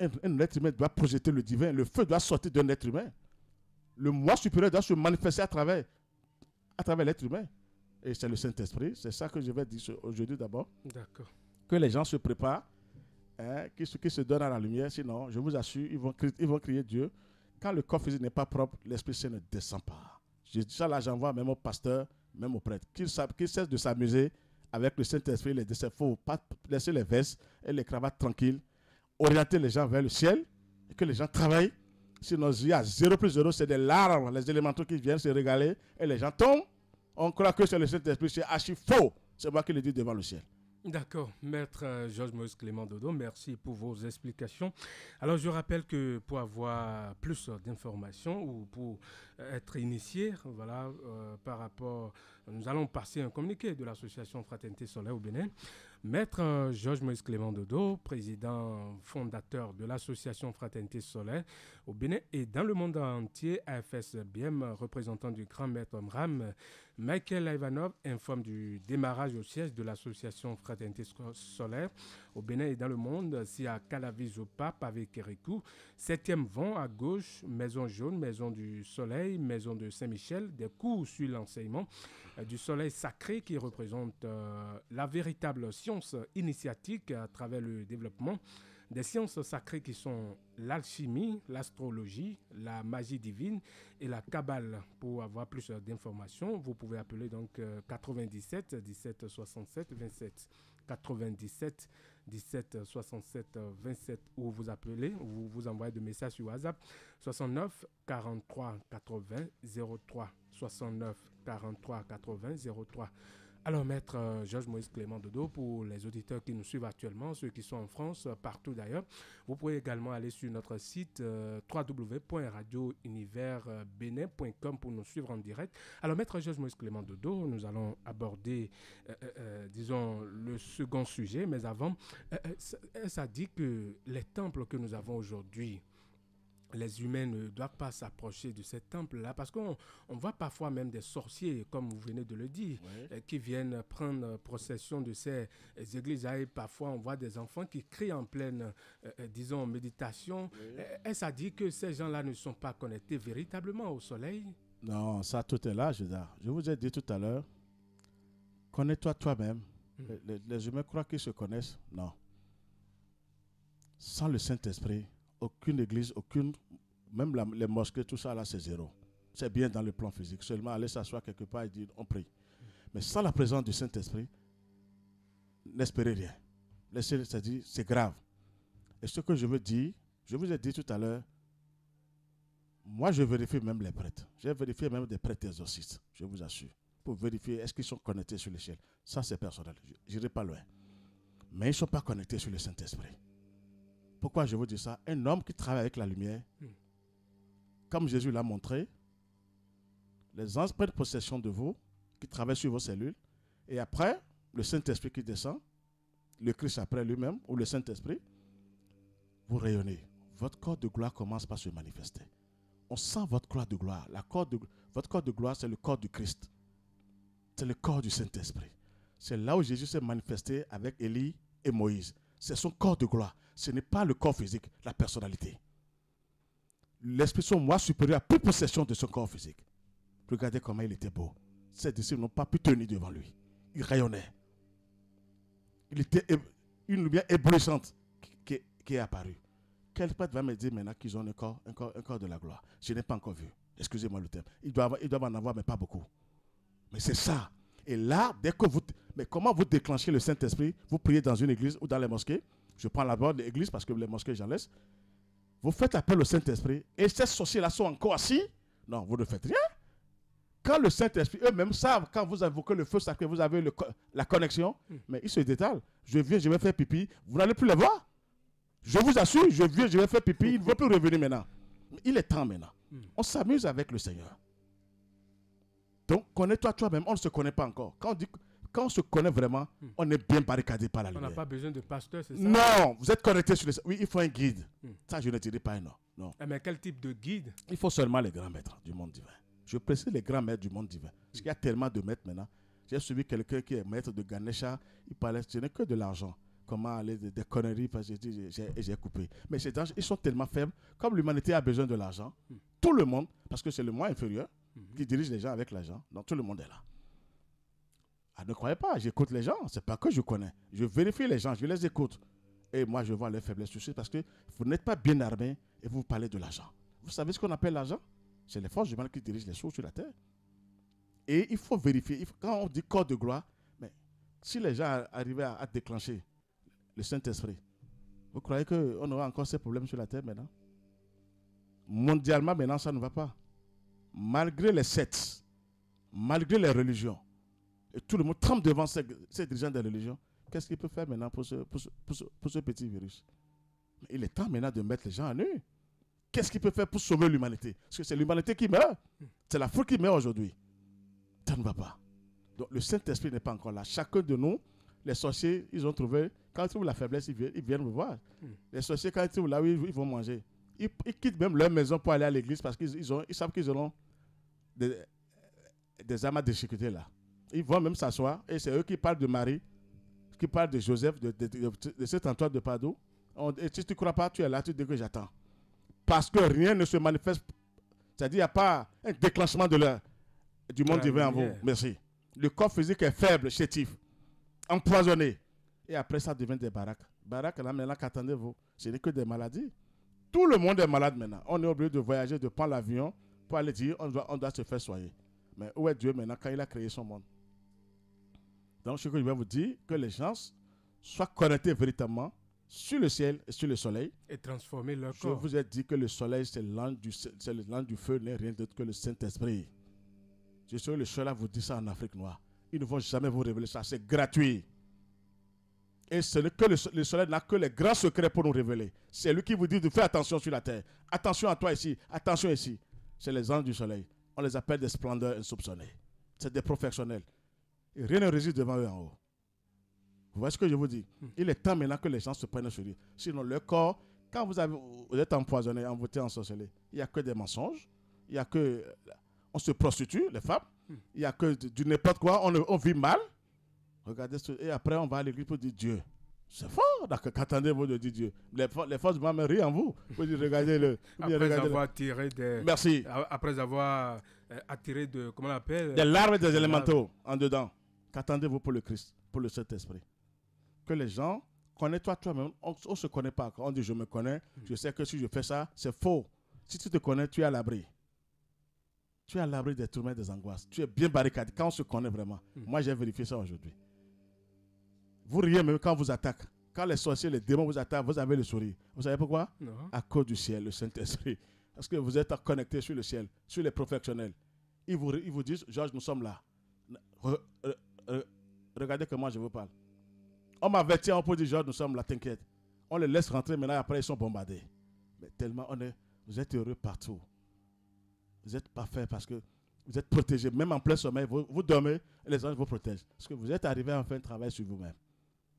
Un être humain doit projeter le divin. Le feu doit sortir d'un être humain. Le moi supérieur doit se manifester à travers l'être humain. Et c'est le Saint-Esprit. C'est ça que je vais dire aujourd'hui d'abord. D'accord. Que les gens se préparent, qu'ils se donnent à la lumière. Sinon, je vous assure, ils vont crier Dieu. Quand le corps physique n'est pas propre, l'Esprit Saint ne descend pas. Ça là, j'envoie même au pasteur, même au prêtre, qu'ils cessent de s'amuser avec le Saint-Esprit. Il ne faut pas laisser les vestes et les cravates tranquilles. Orienter les gens vers le ciel et que les gens travaillent. Sinon, il y a 0 plus 0, c'est des larmes, les élémentaux qui viennent se régaler et les gens tombent. On croit que c'est le Saint-Esprit, c'est archi faux. C'est moi qui le dis devant le ciel. D'accord, Maître Georges Moïse Clément Dodo, merci pour vos explications. Alors je rappelle que pour avoir plus d'informations ou pour être initié, voilà, par rapport, nous allons passer un communiqué de l'association Fraternité Solaire au Bénin. Maître Georges Moïse Clément Dodo, président fondateur de l'association Fraternité Solaire au Bénin et dans le monde entier, AFSBM, représentant du grand maître Omram, Michael Ivanov informe du démarrage au siège de l'association Fraternité Solaire au Bénin et dans le monde, c'est à Calaviz-au-Pape avec Kérikou, 7e vent à gauche, Maison Jaune, Maison du Soleil, Maison de Saint-Michel, des cours sur l'enseignement du soleil sacré qui représente la véritable science initiatique à travers le développement des sciences sacrées qui sont l'alchimie, l'astrologie, la magie divine et la kabbale. Pour avoir plus d'informations, vous pouvez appeler donc 97 17 67 27. 97 17 67 27 ou vous appelez ou vous envoyez des messages sur WhatsApp 69 43 80 03 69 43 80 03. Alors, Maître Georges Moïse Clément Dodo, pour les auditeurs qui nous suivent actuellement, ceux qui sont en France, partout d'ailleurs, vous pouvez également aller sur notre site www.radiouniversbenin.com pour nous suivre en direct. Alors, Maître Georges Moïse Clément Dodo, nous allons aborder, disons, le second sujet, mais avant, ça dit que les temples que nous avons aujourd'hui, les humains ne doivent pas s'approcher de ces temples-là parce qu'on voit parfois même des sorciers, comme vous venez de le dire, qui viennent prendre possession de ces églises. Et parfois, on voit des enfants qui crient en pleine, disons, méditation. Est-ce à dire que ces gens-là ne sont pas connectés véritablement au soleil? Non, ça tout est là, je vous ai dit tout à l'heure, connais-toi toi-même. Les humains croient qu'ils se connaissent. Non. Sans le Saint-Esprit, aucune église, même les mosquées, tout ça là, c'est zéro. C'est bien dans le plan physique. Seulement aller s'asseoir quelque part et dire on prie. Mais sans la présence du Saint-Esprit, n'espérez rien. C'est-à-dire, c'est grave. Et ce que je veux dire, je vous ai dit tout à l'heure, moi je vérifie même les prêtres. J'ai vérifié même des prêtres exorcistes, je vous assure, pour vérifier est-ce qu'ils sont connectés sur l'échelle. Ça c'est personnel, je n'irai pas loin. Mais ils ne sont pas connectés sur le Saint-Esprit. Pourquoi je vous dis ça? Un homme qui travaille avec la lumière, comme Jésus l'a montré, les anges prennent possession de vous, qui travaillent sur vos cellules, et après, le Saint-Esprit qui descend, le Christ après lui-même, ou le Saint-Esprit, vous rayonnez. Votre corps de gloire commence par se manifester. On sent votre corps de gloire. Votre corps de gloire, c'est le corps du Christ. C'est le corps du Saint-Esprit. C'est là où Jésus s'est manifesté avec Élie et Moïse. C'est son corps de gloire. Ce n'est pas le corps physique, la personnalité. L'Esprit, son moi supérieur, a pris possession de son corps physique. Regardez comment il était beau. ses disciples n'ont pas pu tenir devant lui. Il rayonnait. Il était une lumière éblouissante qui est apparue. Quel prêtre va me dire maintenant qu'ils ont un corps de la gloire? Je n'ai pas encore vu. Excusez-moi le terme. Ils doivent en avoir, mais pas beaucoup. Mais c'est ça. Et là, mais comment vous déclenchez le Saint-Esprit? Vous priez dans une église ou dans les mosquées. Je prends l'abord l'église parce que les mosquées, j'en laisse. Vous faites appel au Saint-Esprit et ces sorciers-là sont encore assis. Non, vous ne faites rien. Quand le Saint-Esprit, eux-mêmes savent, quand vous invoquez le feu sacré, vous avez la connexion, mais ils se détalent. Je viens, je vais faire pipi. Vous n'allez plus les voir. Je vous assure, je viens, je vais faire pipi. Ils ne vont plus revenir maintenant. Il est temps maintenant. On s'amuse avec le Seigneur. Donc, connais-toi toi-même. On ne se connaît pas encore. Quand on se connaît vraiment, on est bien barricadé par la lumière. On n'a pas besoin de pasteur, c'est ça? Non, vous êtes connecté sur oui, il faut un guide. Ça, je ne dirais pas non. Non. Mais quel type de guide? Il faut seulement les grands maîtres du monde divin. Je précise les grands maîtres du monde divin. Parce qu'il y a tellement de maîtres maintenant. J'ai suivi quelqu'un qui est maître de Ganesha. Il parlait, ce n'est que de l'argent. Comment aller des conneries, parce que j'ai coupé. Mais ces gens, ils sont tellement faibles. Comme l'humanité a besoin de l'argent, tout le monde, parce que c'est le moins inférieur, qui dirige les gens avec l'argent, donc tout le monde est là. Ah, ne croyez pas, j'écoute les gens. C'est pas que je connais. Je vérifie les gens, je les écoute. Et moi, je vois leurs faiblesses aussi parce que vous n'êtes pas bien armé et vous parlez de l'argent. Vous savez ce qu'on appelle l'argent? C'est les forces humaines qui dirigent les choses sur la terre. Et il faut vérifier. Quand on dit corps de gloire, mais si les gens arrivaient à déclencher le Saint-Esprit, vous croyez qu'on aura encore ces problèmes sur la terre maintenant? Mondialement, maintenant, ça ne va pas. Malgré les sectes, malgré les religions, et tout le monde tremble devant ces dirigeants des religions, qu'est-ce qu'il peut faire maintenant pour ce petit virus? Il est temps maintenant de mettre les gens à nu. Qu'est-ce qu'il peut faire pour sauver l'humanité? Parce que c'est l'humanité qui meurt. C'est la foule qui meurt aujourd'hui. Ça ne va pas. Donc le Saint-Esprit n'est pas encore là. Chacun de nous, les sorciers, ils ont trouvé, quand ils trouvent la faiblesse, ils viennent vous voir. Les sorciers, quand ils trouvent là où ils vont manger, ils quittent même leur maison pour aller à l'église parce qu'ils savent qu'ils auront des armes à déchiqueter là. Ils vont même s'asseoir et c'est eux qui parlent de Marie, qui parlent de Joseph, de cet Antoine de Padoue. Et si tu ne crois pas, tu es là, tu dis que j'attends. Parce que rien ne se manifeste. C'est-à-dire qu'il n'y a pas un déclenchement du monde divin en vous. Merci. Le corps physique est faible, chétif, empoisonné. Et après, ça devient des baraques. Baraques, là, maintenant, qu'attendez-vous? Ce n'est que des maladies. Tout le monde est malade maintenant. On est obligé de voyager, de prendre l'avion pour aller dire on doit se faire soigner. Mais où est Dieu maintenant quand il a créé son monde? Donc, ce que je vais vous dire, que les gens soient connectés véritablement sur le ciel et sur le soleil. Et transformer leur corps. Je vous ai dit que le soleil, c'est l'ange du feu, n'est rien d'autre que le Saint-Esprit. Je suis le seul à vous dire ça en Afrique noire. Ils ne vont jamais vous révéler ça, c'est gratuit. Et ce n'est que le soleil n'a que les grands secrets pour nous révéler. C'est lui qui vous dit de faire attention sur la terre. Attention à toi ici, attention ici. C'est les anges du soleil. On les appelle des splendeurs insoupçonnées. C'est des professionnels. Et rien ne résiste devant eux en haut. Vous voyez ce que je vous dis? Il est temps maintenant que les gens se prennent sur lui. Sinon, le corps, quand vous êtes empoisonné, envoûté, ensorcelé, il n'y a que des mensonges. Il n'y a que... On se prostitue, les femmes. Il n'y a que du n'importe quoi. On vit mal. Regardez ce... Et après, on va à l'église pour dire Dieu. C'est fort. D'accord, qu'attendez-vous de dire Dieu? Les forces du mal rient en vous. Vous dites, regardez-le. Après avoir tiré des... Merci. Après avoir attiré de... Comment on appelle? Des larves et des élémentaux en dedans. Qu'attendez-vous pour le Christ, pour le Saint-Esprit? Que les gens, connais-toi toi-même. On ne se connaît pas. On dit je me connais. Je sais que si je fais ça, c'est faux. Si tu te connais, tu es à l'abri. Tu es à l'abri des tourments, des angoisses. Tu es bien barricadé. Quand on se connaît vraiment. Moi, j'ai vérifié ça aujourd'hui. Vous riez même quand on vous attaque. Quand les sorciers, les démons vous attaquent, vous avez le sourire. Vous savez pourquoi? Non. À cause du ciel, le Saint-Esprit. Parce que vous êtes connectés sur le ciel, sur les professionnels. Ils vous disent, Georges, nous sommes là. Regardez comment je vous parle. On m'avertit, on peut dire, Georges, nous sommes là, t'inquiète. On les laisse rentrer, maintenant, après, ils sont bombardés. Mais tellement, vous êtes heureux partout. Vous êtes parfait parce que vous êtes protégé. Même en plein sommeil, vous dormez et les anges vous protègent. Parce que vous êtes arrivé à faire un travail sur vous-même.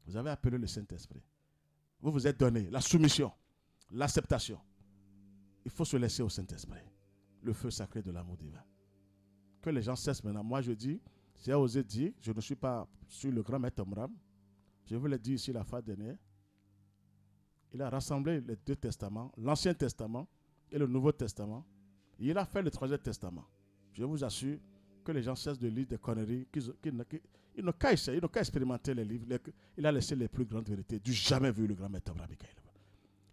Vous avez appelé le Saint-Esprit. Vous vous êtes donné la soumission, l'acceptation. Il faut se laisser au Saint-Esprit. Le feu sacré de l'amour divin. Que les gens cessent maintenant. Moi, je dis, j'ai osé dire, je ne suis pas sur le grand maître Omram. Je vous l'ai dit ici la fois dernière. Il a rassemblé les deux testaments, l'Ancien Testament et le Nouveau Testament. Il a fait le Troisième Testament. Je vous assure, que les gens cessent de lire des conneries, ils n'ont qu'à essayer, ils n'ont qu'à expérimenter les livres. Il a laissé les plus grandes vérités du jamais vu, le grand maître Abraham Michael.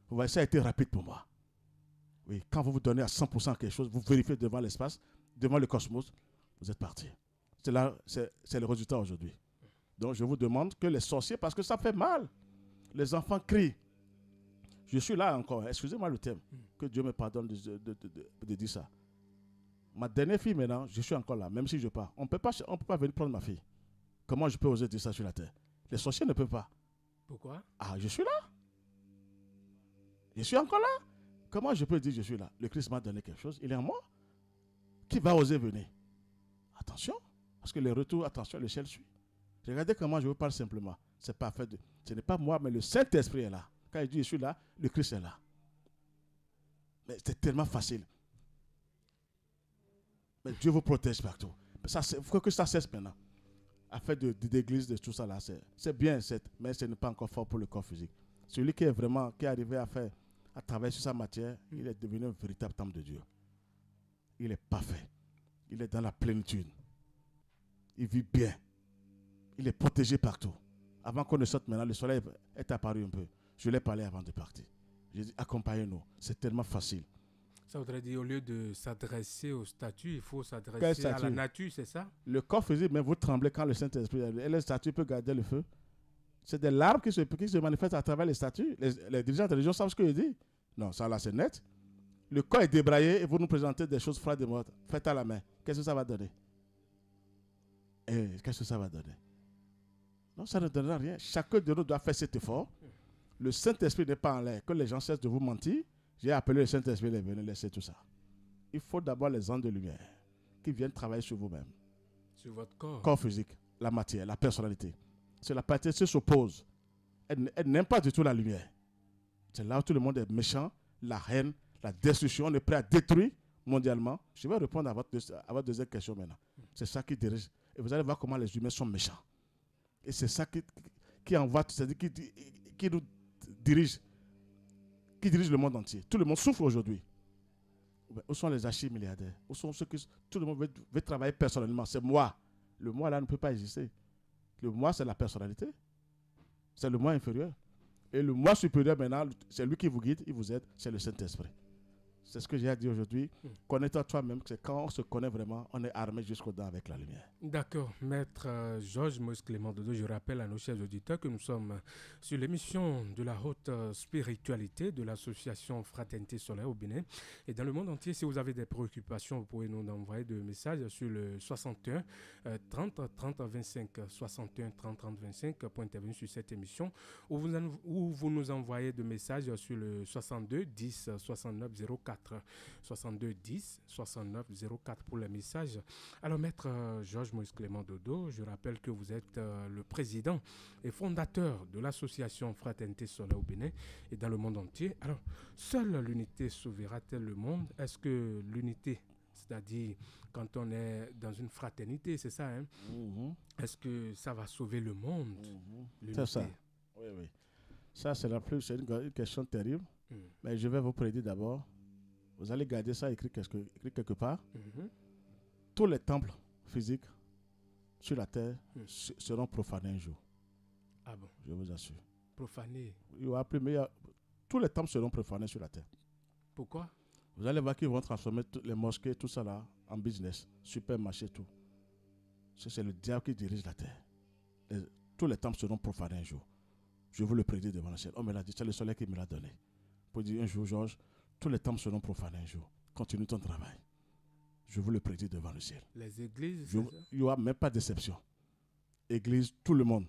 Vous voyez, ça a été rapide pour moi. Oui, quand vous vous donnez à 100% quelque chose, vous vérifiez devant l'espace, devant le cosmos, vous êtes parti. C'est le résultat aujourd'hui. Donc je vous demande que les sorciers, parce que ça fait mal, les enfants crient. Je suis là encore, excusez-moi le thème, que Dieu me pardonne de dire ça. Ma dernière fille maintenant, je suis encore là, même si je pars. On ne peut pas venir prendre ma fille. Comment je peux oser dire ça sur la terre? Les sorciers ne peuvent pas. Pourquoi? Ah, je suis là. Je suis encore là. Comment je peux dire je suis là? Le Christ m'a donné quelque chose, il est en moi. Qui va oser venir? Attention, parce que les retours, attention, le ciel suit. Regardez comment je vous parle simplement. Ce n'est pas moi, mais le Saint-Esprit est là. Quand il dit je suis là, le Christ est là. Mais c'est tellement facile. Mais Dieu vous protège partout. Il faut que ça cesse maintenant. Affaire d'église, de tout ça là, c'est bien, mais ce n'est pas encore fort pour le corps physique. Celui qui est arrivé à travailler sur sa matière, il est devenu un véritable temple de Dieu. Il est parfait. Il est dans la plénitude. Il vit bien. Il est protégé partout. Avant qu'on ne sorte maintenant, le soleil est apparu un peu. Je l'ai parlé avant de partir. J'ai dit, accompagnez-nous. C'est tellement facile. Ça voudrait dire, au lieu de s'adresser au statut, il faut s'adresser à la nature, c'est ça? Le corps physique, mais vous tremblez quand le Saint-Esprit est. Et le statut peut garder le feu. C'est des larmes qui se manifestent à travers les statuts. Les dirigeants de religion savent ce que je dis. Non, ça là, c'est net. Le corps est débraillé et vous nous présentez des choses froides et mortes. Faites à la main. Qu'est-ce que ça va donner? Qu'est-ce que ça va donner? Non, ça ne donnera rien. Chacun de nous doit faire cet effort. Le Saint-Esprit n'est pas en l'air. Que les gens cessent de vous mentir. J'ai appelé le Saint-Esprit, il est venu laisser tout ça. Il faut d'abord les anges de lumière qui viennent travailler sur vous-même. Sur votre corps. Corps physique, la matière, la personnalité. C'est la partie qui s'oppose. Elle n'aime pas du tout la lumière. C'est là où tout le monde est méchant, la haine, la destruction. On est prêt à détruire mondialement. Je vais répondre à votre deuxième question maintenant. C'est ça qui dirige. Et vous allez voir comment les humains sont méchants. Et c'est ça qui envoie, c'est-à-dire qui nous dirige. Qui dirige le monde entier. Tout le monde souffre aujourd'hui. Où sont les archi-milliardaires? Où sont ceux qui... Tout le monde veut travailler personnellement. C'est moi. Le moi là ne peut pas exister. Le moi, c'est la personnalité. C'est le moi inférieur. Et le moi supérieur maintenant, c'est lui qui vous guide, il vous aide, c'est le Saint-Esprit. C'est ce que j'ai à dire aujourd'hui. Connais-toi toi-même, c'est quand on se connaît vraiment, on est armé jusqu'aux dents avec la lumière. D'accord. Maître Georges Moïse Clément Dodo, je rappelle à nos chers auditeurs que nous sommes sur l'émission de la haute spiritualité de l'association Fraternité Solaire au Bénin. Et dans le monde entier, si vous avez des préoccupations, vous pouvez nous envoyer des messages sur le 61 30 30 25 61 30 30 25 pour intervenir sur cette émission, ou vous nous envoyez des messages sur le 62 10 69 04. 62 10 69 04 pour les messages. Alors, Maître Georges Moïse Clément Dodo, je rappelle que vous êtes le président et fondateur de l'association Fraternité Solaire au Bénin et dans le monde entier. Alors, seule l'unité sauvera-t-elle le monde? Est-ce que l'unité, c'est-à-dire quand on est dans une fraternité, c'est ça, hein? Est-ce que ça va sauver le monde? C'est ça. Oui, oui. Ça, c'est une question terrible. Mais je vais vous prédire d'abord. Vous allez garder ça écrit quelque part. Tous les temples physiques sur la terre seront profanés un jour. Ah bon? Je vous assure. Profanés? Tous les temples seront profanés sur la terre. Pourquoi? Vous allez voir qu'ils vont transformer les mosquées, tout ça là, en business, supermarché, tout. C'est le diable qui dirige la terre. Tous les temples seront profanés un jour. Je vous le prédis devant le ciel. On me l'a dit, c'est le soleil qui me l'a donné. Pour dire un jour, Georges, tous les temples seront profanés un jour. Continue ton travail. Je vous le prédis devant le ciel. Les églises, il n'y aura même pas d'exception. Église, tout le monde.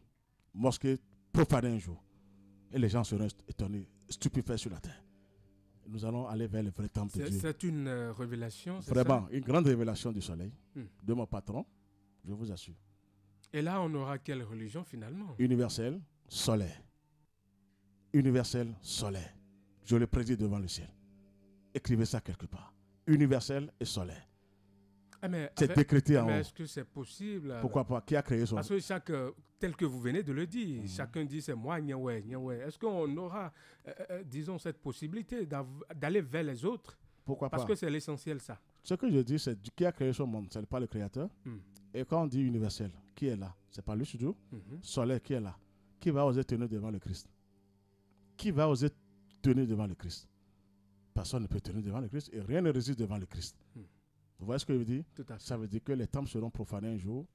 Mosquée, profanée un jour. Et les gens seront étonnés, stupéfaits sur la terre. Nous allons aller vers le vrai temple de Dieu. C'est une révélation, c'est vraiment, ça? Une grande révélation du soleil, de mon patron, je vous assure. Et là, on aura quelle religion finalement? Universel, solaire. Universel, solaire. Je le prédis devant le ciel. Écrivez ça quelque part. Universel et solaire. C'est décrété en haut. Mais est-ce que c'est possible? Pourquoi pas? Qui a créé son... Parce que tel que vous venez de le dire, chacun dit c'est moi, Niaoué. Est-ce qu'on aura, disons, cette possibilité d'aller vers les autres? Pourquoi Parce pas? que c'est l'essentiel, ça. Ce que je dis, c'est qui a créé ce monde, ce n'est pas le créateur. Et quand on dit universel, qui est là? C'est pas lui, surtout. Soleil, qui est là? Qui va oser tenir devant le Christ? Qui va oser tenir devant le Christ? Personne ne peut tenir devant le Christ et rien ne résiste devant le Christ. Vous voyez ce que je veux dire? Tout à fait. Ça veut dire que les temples seront profanés un jour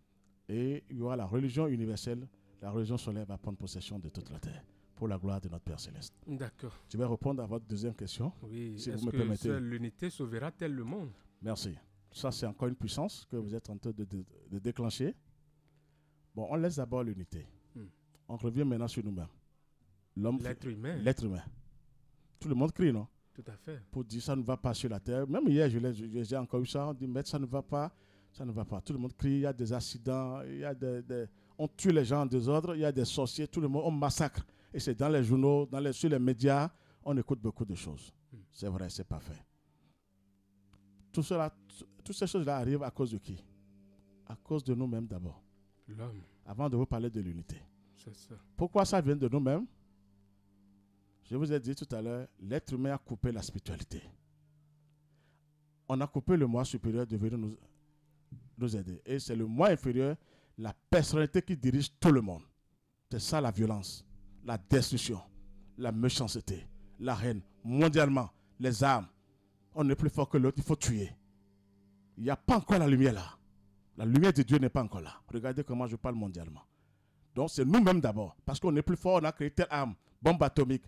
et il y aura la religion universelle, la religion solaire va prendre possession de toute la terre pour la gloire de notre Père Céleste. D'accord. Je vais répondre à votre deuxième question. Oui, si vous est-ce me que permettez. seule l'unité sauvera-t-elle le monde? Merci. Ça, c'est encore une puissance que vous êtes en train de déclencher. Bon, on laisse d'abord l'unité. On revient maintenant sur nous-mêmes. L'homme, l'être humain. L'être humain. Tout le monde crie, non? Tout à fait. Pour dire ça ne va pas sur la terre. Même hier, j'ai encore eu ça. On dit, mais ça ne va pas. Ça ne va pas. Tout le monde crie. Il y a des accidents. Il y a on tue les gens en désordre. Il y a des sorciers. Tout le monde, on massacre. Et c'est dans les journaux, sur les médias. On écoute beaucoup de choses. C'est vrai, c'est pas fait. Toutes ces choses-là arrivent à cause de qui? À cause de nous-mêmes d'abord. L'homme. Avant de vous parler de l'unité. C'est ça. Pourquoi ça vient de nous-mêmes? Je vous ai dit tout à l'heure, l'être humain a coupé la spiritualité. On a coupé le moi supérieur de venir nous aider. Et c'est le moi inférieur, la personnalité qui dirige tout le monde. C'est ça la violence, la destruction, la méchanceté, la haine, mondialement, les armes. On est plus fort que l'autre, il faut tuer. Il n'y a pas encore la lumière là. La lumière de Dieu n'est pas encore là. Regardez comment je parle mondialement. Donc c'est nous-mêmes d'abord. Parce qu'on est plus fort, on a créé telle arme, bombe atomique,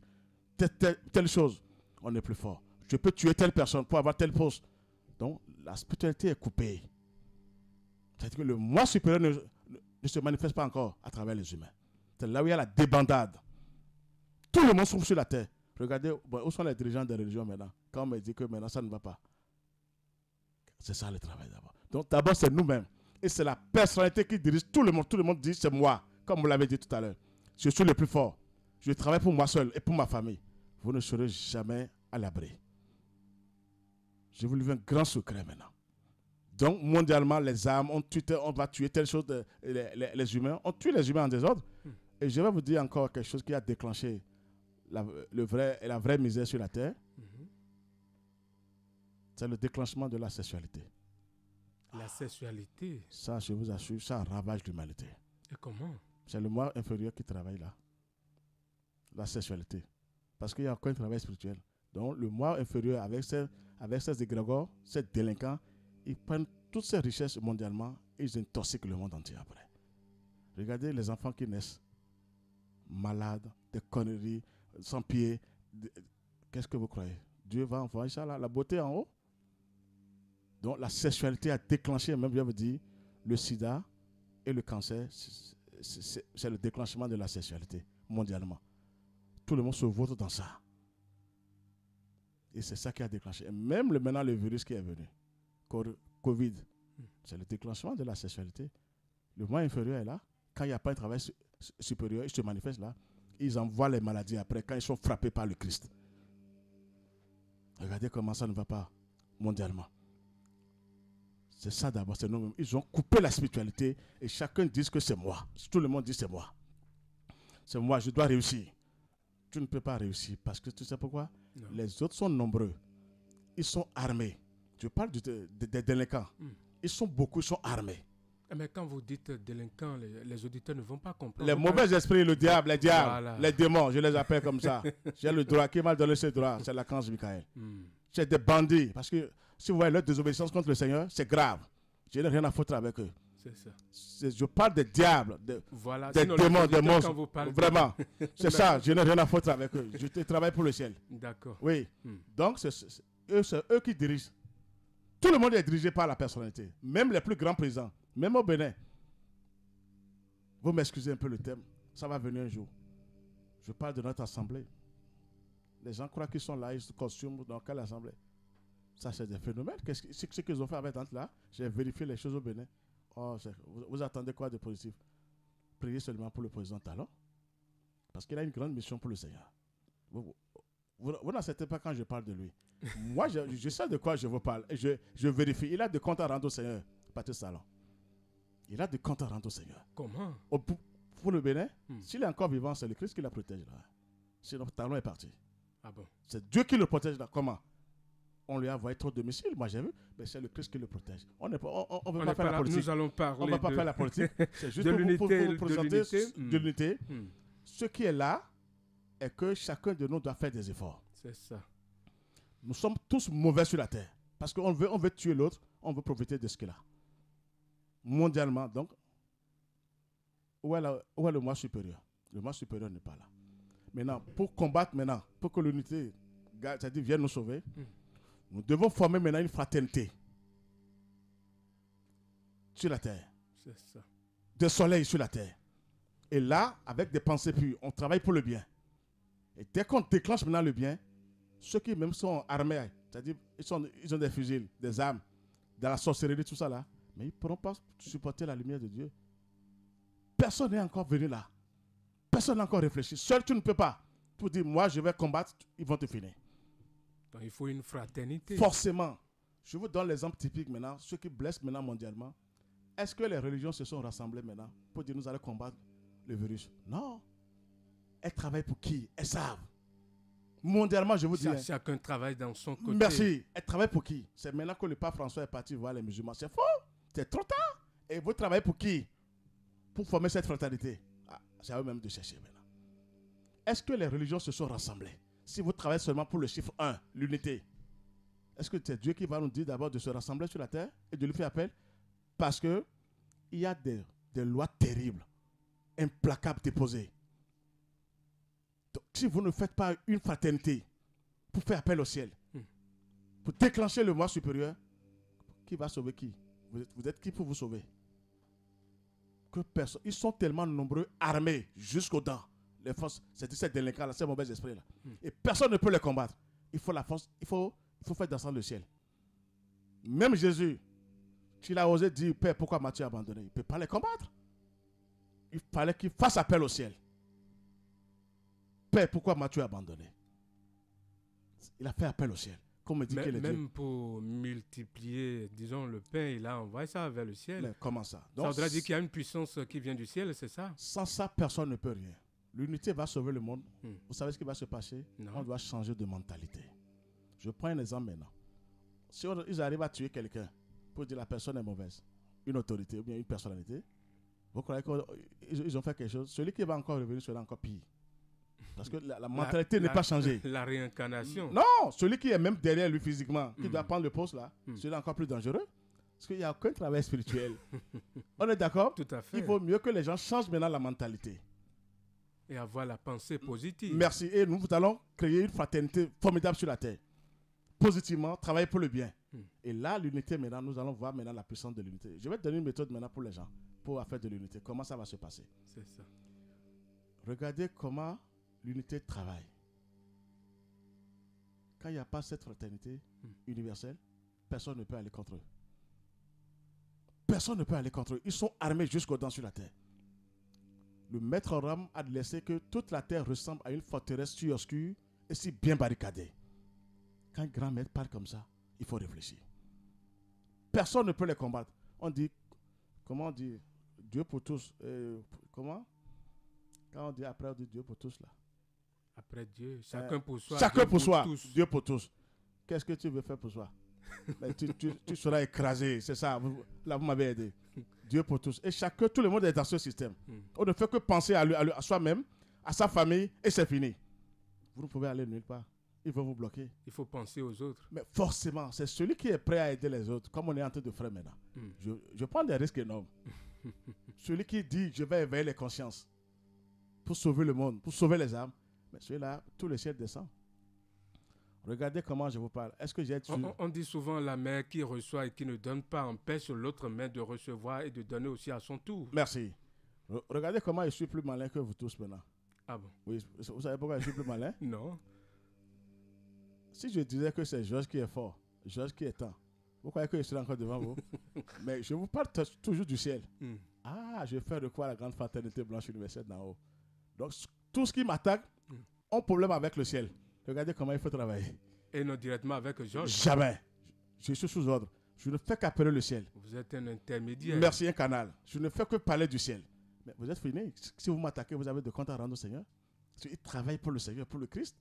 telle chose. On est plus fort. Je peux tuer telle personne pour avoir telle poste. Donc la spiritualité est coupée. C'est-à-dire que le moi supérieur ne se manifeste pas encore à travers les humains. C'est là où il y a la débandade. Tout le monde souffre sur la terre. Regardez, où sont les dirigeants des religions maintenant? Quand on me dit que maintenant ça ne va pas. C'est ça le travail d'abord. Donc d'abord c'est nous-mêmes. Et c'est la personnalité qui dirige tout le monde. Tout le monde dit c'est moi. Comme vous l'avez dit tout à l'heure. Je suis le plus fort. Je travaille pour moi seul et pour ma famille. Vous ne serez jamais à l'abri. Je vous livre un grand secret maintenant. Donc mondialement les armes, on va tuer telle chose, les humains. On tue les humains en désordre. Et je vais vous dire encore quelque chose qui a déclenché la vraie misère sur la terre. C'est le déclenchement de la sexualité. La sexualité. Ça, je vous assure, ça ravage l'humanité. Et comment? C'est le moi inférieur qui travaille là. La sexualité. Parce qu'il y a encore un travail spirituel. Donc, le moi inférieur, avec ces égrégores, ces délinquants, ils prennent toutes ces richesses mondialement et ils intoxiquent le monde entier après. Regardez les enfants qui naissent malades, des conneries, sans pied. Qu'est-ce que vous croyez? Dieu va envoyer ça là, la beauté en haut? Donc la sexualité a déclenché, même je vous dire, le sida et le cancer, c'est le déclenchement de la sexualité mondialement. Tout le monde se vote dans ça. Et c'est ça qui a déclenché. Et même maintenant le virus qui est venu, Covid, c'est le déclenchement de la sexualité. Le moi inférieur est là. Quand il n'y a pas un travail supérieur, il se manifeste là. Ils envoient les maladies après quand ils sont frappés par le Christ. Regardez comment ça ne va pas mondialement. C'est ça d'abord, c'est nous-mêmes. Ils ont coupé la spiritualité et chacun dit que c'est moi. Tout le monde dit c'est moi. C'est moi, je dois réussir. Tu ne peux pas réussir parce que tu sais pourquoi? Non. Les autres sont nombreux. Ils sont armés. Je parle des délinquants. Ils sont beaucoup, ils sont armés. Mais quand vous dites délinquants, les auditeurs ne vont pas comprendre. Les mauvais esprits, le diable, les diables, voilà. Les démons, je les appelle comme ça. J'ai le droit, qui m'a donné ce droit? C'est l'archange Michael. C'est des bandits. Parce que si vous voyez leur désobéissance contre le Seigneur, c'est grave. Je n'ai rien à foutre avec eux. C'est ça. Je parle des diables, voilà. Des démons, des monstres. Vraiment. C'est ça, je n'ai rien à foutre avec eux. Je travaille pour le ciel. D'accord. Oui. Donc, c'est eux qui dirigent. Tout le monde est dirigé par la personnalité. Même les plus grands présidents. Même au Bénin. Vous m'excusez un peu le thème. Ça va venir un jour. Je parle de notre assemblée. Les gens croient qu'ils sont là, ils se costument dans quelle assemblée? Ça, c'est des phénomènes. Ce qu'ils ont fait avec Tante là, j'ai vérifié les choses au Bénin. Oh, vous attendez quoi de positif? Priez seulement pour le président Talon. Parce qu'il a une grande mission pour le Seigneur. Vous n'acceptez pas quand je parle de lui. Moi, je sais de quoi je vous parle. Et je vérifie. Il a des comptes à rendre au Seigneur, Patrice Talon. Il a des comptes à rendre au Seigneur. Comment? Pour le Bénin, s'il est encore vivant, c'est le Christ qui le protège là. Sinon, Talon est parti. Ah bon? C'est Dieu qui le protège là. Comment? on lui a envoyé trop de missiles. Moi, j'ai vu, mais c'est le Christ qui le protège. On ne On veut n'est pas faire la politique. Nous allons parler On ne va pas faire la politique. C'est juste de pour l'unité, vous présenter de l'unité. Hmm. Ce qui est là est que chacun de nous doit faire des efforts. C'est ça. Nous sommes tous mauvais sur la terre. Parce qu'on veut tuer l'autre, on veut profiter de ce qu'il a. Mondialement, donc, où est le moi supérieur? Le moi supérieur n'est pas là. Maintenant, pour combattre maintenant, pour que l'unité, c'est-à-dire vienne nous sauver, nous devons former maintenant une fraternité sur la terre. C'est ça. De soleil sur la terre. Et là, avec des pensées pures, on travaille pour le bien. Et dès qu'on déclenche maintenant le bien, ceux qui même sont armés, c'est-à-dire ils ont des fusils, des armes, dans la sorcellerie, tout ça là, mais ils ne pourront pas supporter la lumière de Dieu. Personne n'est encore venu là. Personne n'a encore réfléchi. Seul tu ne peux pas. Pour dire, moi je vais combattre, ils vont te finir. Donc il faut une fraternité. Forcément. Je vous donne l'exemple typique maintenant, ceux qui blessent maintenant mondialement. Est-ce que les religions se sont rassemblées maintenant pour dire nous allons combattre le virus? Non. Elles travaillent pour qui? Elles savent. Mondialement, je vous dis. Chacun travaille dans son côté. Merci. Elles travaillent pour qui? C'est maintenant que le pape François est parti voir les musulmans. C'est faux. C'est trop tard. Et vous travaillez pour qui? Pour former cette fraternité. Ah, c'est à eux-mêmes de chercher maintenant. Est-ce que les religions se sont rassemblées? Si vous travaillez seulement pour le chiffre 1, l'unité, est-ce que c'est Dieu qui va nous dire d'abord de se rassembler sur la terre et de lui faire appel? Parce que il y a des lois terribles, implacables déposées. Donc, si vous ne faites pas une fraternité pour faire appel au ciel, pour déclencher le moi supérieur, qui va sauver qui? Vous êtes qui pour vous sauver? Que personne. Ils sont tellement nombreux, armés jusqu'aux dents. Les forces, c'est ces délinquants-là, ces mauvais esprits-là. Et personne ne peut les combattre. Il faut la force, il faut faire descendre le ciel. Même Jésus, s'il a osé dire, Père, pourquoi m'as-tu abandonné? Il ne peut pas les combattre. Il fallait qu'il fasse appel au ciel. Père, pourquoi m'as-tu abandonné? Il a fait appel au ciel. Comme dit qu'il est même Dieu. Pour multiplier, disons, le pain, il a envoyé ça vers le ciel. Mais comment ça? Donc, ça voudrait dire qu'il y a une puissance qui vient du ciel, c'est ça? Sans ça, personne ne peut rien. L'unité va sauver le monde. Vous savez ce qui va se passer? Non. On doit changer de mentalité. Je prends un exemple maintenant. Si ils arrivent à tuer quelqu'un pour dire la personne est mauvaise, une autorité ou bien une personnalité, vous croyez qu'ils ont fait quelque chose? Celui qui va encore revenir sera encore pire. Parce que la mentalité n'est pas changée. La réincarnation. Non, celui qui est même derrière lui physiquement, qui doit prendre le poste là, celui est encore plus dangereux. Parce qu'il n'y a aucun travail spirituel. On est d'accord? Tout à fait. Il vaut mieux que les gens changent maintenant la mentalité. Et avoir la pensée positive. Merci. Et nous allons créer une fraternité formidable sur la terre. Positivement, travailler pour le bien. Et là, l'unité, maintenant, nous allons voir maintenant la puissance de l'unité. Je vais te donner une méthode maintenant pour les gens, pour faire de l'unité. Comment ça va se passer? C'est ça. Regardez comment l'unité travaille. Quand il n'y a pas cette fraternité universelle, personne ne peut aller contre eux. Personne ne peut aller contre eux. Ils sont armés jusqu'aux dents sur la terre. Le maître Ram a laissé que toute la terre ressemble à une forteresse si obscure et si bien barricadée. Quand un grand maître parle comme ça, il faut réfléchir. Personne ne peut les combattre. On dit, comment on dit, Dieu pour tous. Comment? Quand on dit après, on dit Dieu pour tous là. Après Dieu, chacun pour soi. Chacun pour soi, tous. Dieu pour tous. Qu'est-ce que tu veux faire pour soi? Mais tu seras écrasé, c'est ça. Là, vous m'avez aidé. Dieu pour tous. Et chacun, tout le monde est dans ce système. On ne fait que penser à soi-même, à sa famille, et c'est fini. Vous ne pouvez aller nulle part. Ils vont vous bloquer. Il faut penser aux autres. Mais forcément, c'est celui qui est prêt à aider les autres, comme on est en train de faire maintenant. Je prends des risques énormes. Celui qui dit, je vais éveiller les consciences pour sauver le monde, pour sauver les âmes. Mais celui-là, tout le ciel descend. Regardez comment je vous parle. Est-ce que j'ai on dit souvent la main qui reçoit et qui ne donne pas empêche l'autre main de recevoir et de donner aussi à son tour. Merci. Regardez comment je suis plus malin que vous tous maintenant. Ah bon? Oui, vous savez pourquoi je suis plus malin? Non. Si je disais que c'est Georges qui est fort, Georges qui est temps, vous croyez que je serai encore devant vous? Mais je vous parle toujours du ciel. Ah, je fais de quoi la grande fraternité blanche universelle d'en haut. Donc, tout ce qui m'attaque, ont problème avec le ciel. Regardez comment il faut travailler. Et non directement avec Georges? Jamais. Je suis sous ordre. Je ne fais qu'appeler le ciel. Vous êtes un intermédiaire. Merci, un canal. Je ne fais que parler du ciel. Mais vous êtes fini. Si vous m'attaquez, vous avez de comptes à rendre au Seigneur. Il travaille pour le Seigneur, pour le Christ.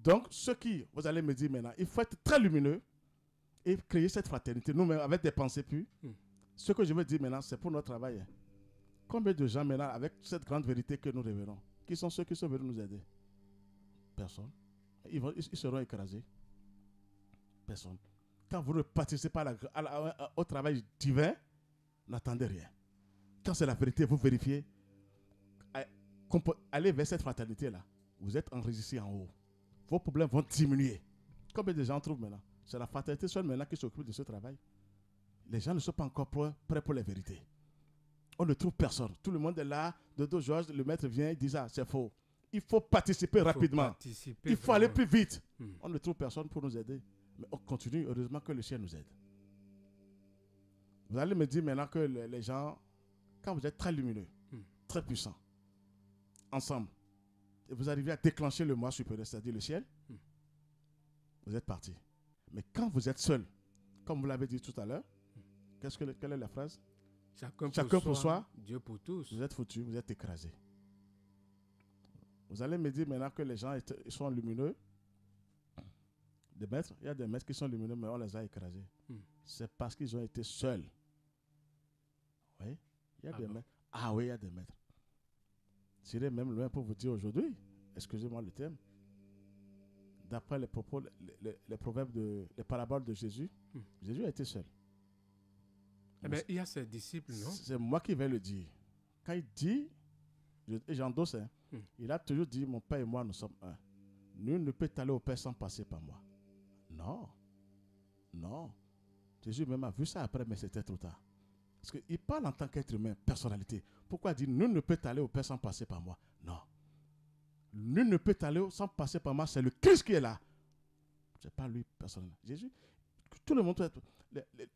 Donc, vous allez me dire maintenant, il faut être très lumineux et créer cette fraternité, nous-mêmes, avec des pensées pures. Ce que je veux dire maintenant, c'est pour notre travail. Hein. Combien de gens maintenant, avec cette grande vérité que nous révélons, qui sont ceux qui sont venus nous aider? Personne. Ils seront écrasés. Personne. Quand vous ne participez pas au travail divin, n'attendez rien. Quand c'est la vérité, vous vérifiez. Allez vers cette fraternité-là. Vous êtes enregistrés en haut. Vos problèmes vont diminuer. Combien de gens trouvent maintenant? C'est la fraternité seule maintenant qui s'occupe de ce travail. Les gens ne sont pas encore prêts pour les vérités. On ne trouve personne. Tout le monde est là. Dodo Georges, le maître vient et dit ça, c'est faux. Il faut participer rapidement. Il faut aller plus vite. On ne trouve personne pour nous aider. Mais on continue. Heureusement que le ciel nous aide. Vous allez me dire maintenant que les gens, quand vous êtes très lumineux, très puissants, ensemble, et vous arrivez à déclencher le moi supérieur, c'est-à-dire le ciel, vous êtes parti. Mais quand vous êtes seul, comme vous l'avez dit tout à l'heure, quelle est la phrase? Chacun pour soi, Dieu pour tous. Vous êtes foutus, vous êtes écrasés. Vous allez me dire maintenant que les gens ils sont lumineux. Des maîtres, il y a des maîtres qui sont lumineux, mais on les a écrasés. C'est parce qu'ils ont été seuls. Oui, il y a des maîtres. Ah oui, il y a des maîtres. J'irai même loin pour vous dire aujourd'hui, excusez-moi le terme, d'après les propos, les proverbes, les paraboles de Jésus, Jésus a été seul. Eh bien, il y a ses disciples, non? C'est moi qui vais le dire. Quand il dit, et j'endosse, hein, il a toujours dit, mon Père et moi, nous sommes un. Nul ne peut aller au Père sans passer par moi. Non. Non. Jésus même a vu ça après, mais c'était trop tard. Parce qu'il parle en tant qu'être humain, personnalité. Pourquoi il dit, nul ne peut aller au Père sans passer par moi? Non. Nul ne peut aller sans passer par moi, c'est le Christ qui est là. Ce n'est pas lui personnellement. Jésus, tout le monde,